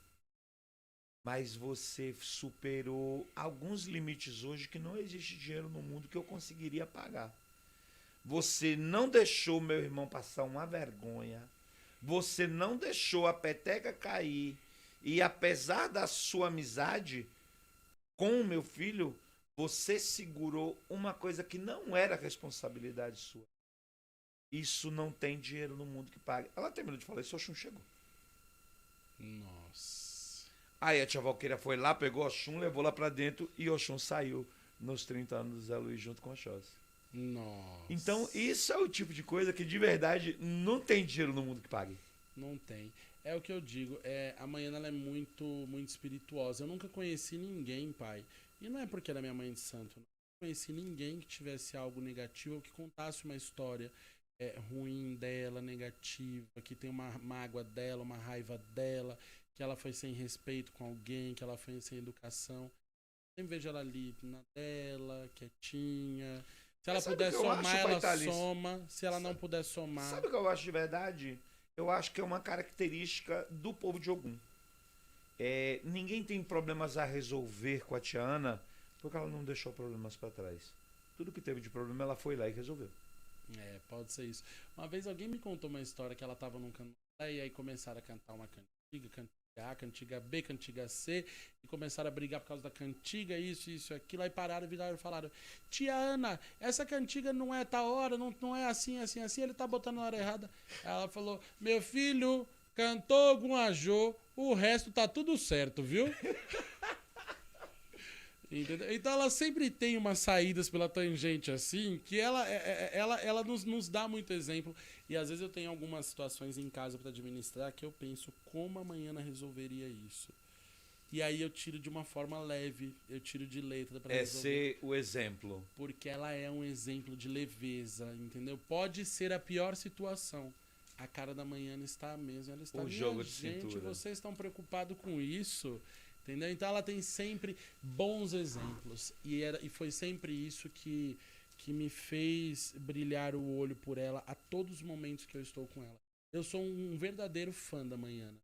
Mas você superou alguns limites hoje que não existe dinheiro no mundo que eu conseguiria pagar. Você não deixou meu irmão passar uma vergonha. Você não deixou a peteca cair. E apesar da sua amizade com o meu filho, você segurou uma coisa que não era responsabilidade sua. Isso não tem dinheiro no mundo que pague. Ela terminou de falar isso, o Oxum chegou. Nossa. Aí a tia Valqueira foi lá, pegou o Oxum, levou lá pra dentro e o Oxum saiu nos 30 anos do Zé Luiz junto com o Oxóssi. Nossa. Então isso é o tipo de coisa que de verdade não tem dinheiro no mundo que pague. Não tem. É o que eu digo, a Maiana ela é muito, muito espirituosa. Eu nunca conheci ninguém, pai. E não é porque ela é minha mãe de santo. Eu não conheci ninguém que tivesse algo negativo ou que contasse uma história ruim dela, negativa, que tem uma mágoa dela, uma raiva dela, que ela foi sem respeito com alguém, que ela foi sem educação. Sempre vejo ela ali na dela, quietinha. Se ela puder somar, ela soma. Se ela não puder somar... Sabe o que eu acho de verdade? Eu acho que é uma característica do povo de Ogum. Ninguém tem problemas a resolver com a tia Ana porque ela não deixou problemas pra trás. Tudo que teve de problema ela foi lá e resolveu. Pode ser isso. Uma vez alguém me contou uma história que ela tava num candomblé e aí começaram a cantar uma cantiga, cantiga A, cantiga B, cantiga C, e começaram a brigar por causa da cantiga, isso, aquilo, aí pararam, viraram e falaram: tia Ana, essa cantiga não é tal hora, não é assim, ele tá botando na hora errada. Ela falou: meu filho, cantou algum ajô, o resto tá tudo certo, viu? Entendeu? Então ela sempre tem umas saídas pela tangente assim, que ela nos dá muito exemplo. E às vezes eu tenho algumas situações em casa para administrar que eu penso como a Maiana resolveria isso. E aí eu tiro de uma forma leve, eu tiro de letra para resolver. Ser o exemplo. Porque ela é um exemplo de leveza, entendeu? Pode ser a pior situação. A cara da Maiana está a mesma. Ela está, o jogo de gente, cintura. Vocês estão preocupados com isso? Entendeu? Então ela tem sempre bons exemplos. E foi sempre isso que me fez brilhar o olho por ela a todos os momentos que eu estou com ela. Eu sou um verdadeiro fã da Maiana.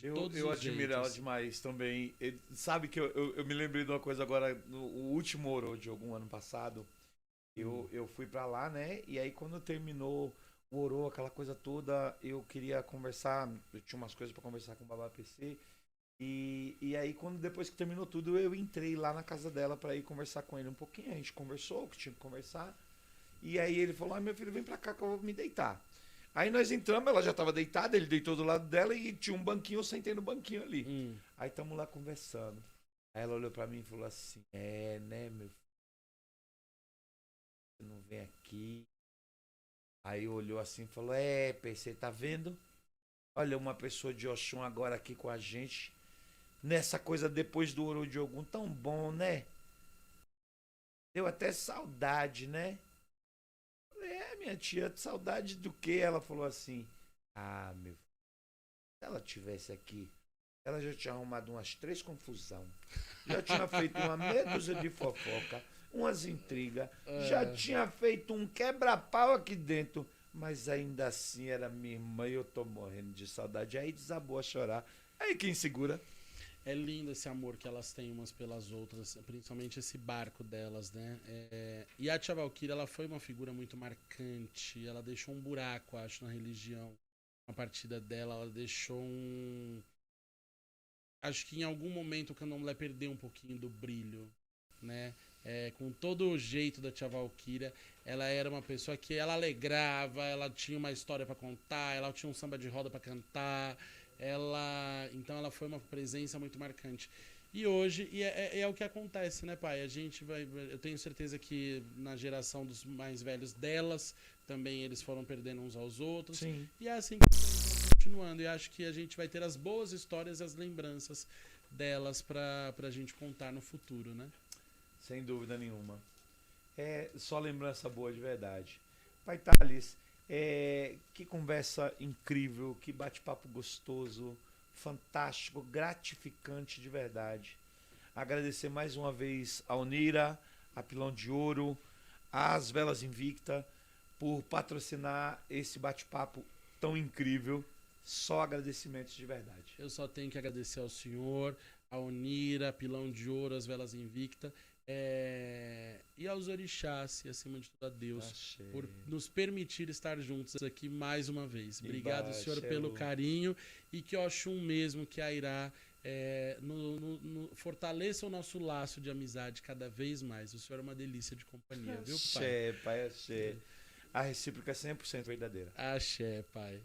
Eu admiro ela demais também. Sabe que eu me lembrei de uma coisa agora, no último Orô de algum ano passado. Eu fui pra lá, né? E aí quando terminou o Orô, aquela coisa toda, eu queria conversar. Eu tinha umas coisas pra conversar com o Babá PC. E aí, depois que terminou tudo, eu entrei lá na casa dela pra ir conversar com ele um pouquinho. A gente conversou o que tinha que conversar. E aí ele falou, meu filho, vem pra cá que eu vou me deitar. Aí nós entramos, ela já tava deitada, ele deitou do lado dela e tinha um banquinho, eu sentei no banquinho ali. Aí estamos lá conversando. Aí ela olhou pra mim e falou assim, né, meu filho, você não vem aqui. Aí olhou assim e falou, PC, tá vendo? Olha, uma pessoa de Oxum agora aqui com a gente. Nessa coisa depois do Ouro de Ogum, tão bom, né? Deu até saudade, né? Falei, minha tia, saudade do quê? Ela falou assim, meu filho, se ela tivesse aqui, ela já tinha arrumado umas 3 confusão. Já tinha feito uma meia dúzia de fofoca, umas intrigas. Já tinha feito um quebra-pau aqui dentro. Mas ainda assim era minha irmã e eu tô morrendo de saudade. Aí desabou a chorar. Aí quem segura? É lindo esse amor que elas têm umas pelas outras, principalmente esse barco delas, né? E a Tia Valkyria, ela foi uma figura muito marcante. Ela deixou um buraco, acho, na religião. A partida dela, ela deixou um... Acho que em algum momento o candomblé perdeu um pouquinho do brilho, né? Com todo o jeito da Tia Valkyria, ela era uma pessoa que ela alegrava, ela tinha uma história pra contar, ela tinha um samba de roda pra cantar, então ela foi uma presença muito marcante. E hoje, é o que acontece, né, pai? Eu tenho certeza que na geração dos mais velhos delas, também eles foram perdendo uns aos outros. Sim. E é assim que vai continuando. E acho que a gente vai ter as boas histórias e as lembranças delas pra gente contar no futuro, né? Sem dúvida nenhuma. Só lembrança boa de verdade. Pai Thales, que conversa incrível, que bate-papo gostoso, fantástico, gratificante de verdade. Agradecer mais uma vez a Onira, a Pilão de Ouro, as Velas Invicta, por patrocinar esse bate-papo tão incrível. Só agradecimentos de verdade. Eu só tenho que agradecer ao senhor, a Onira, a Pilão de Ouro, as Velas Invicta. E aos orixás, e acima de tudo a Deus, por nos permitir estar juntos aqui mais uma vez. Obrigado, senhor, pelo carinho, e que Oxum mesmo, que a Irá, fortaleça o nosso laço de amizade cada vez mais. O senhor é uma delícia de companhia, viu, pai? Axé, pai, axé. A recíproca é 100% verdadeira. Axé, pai.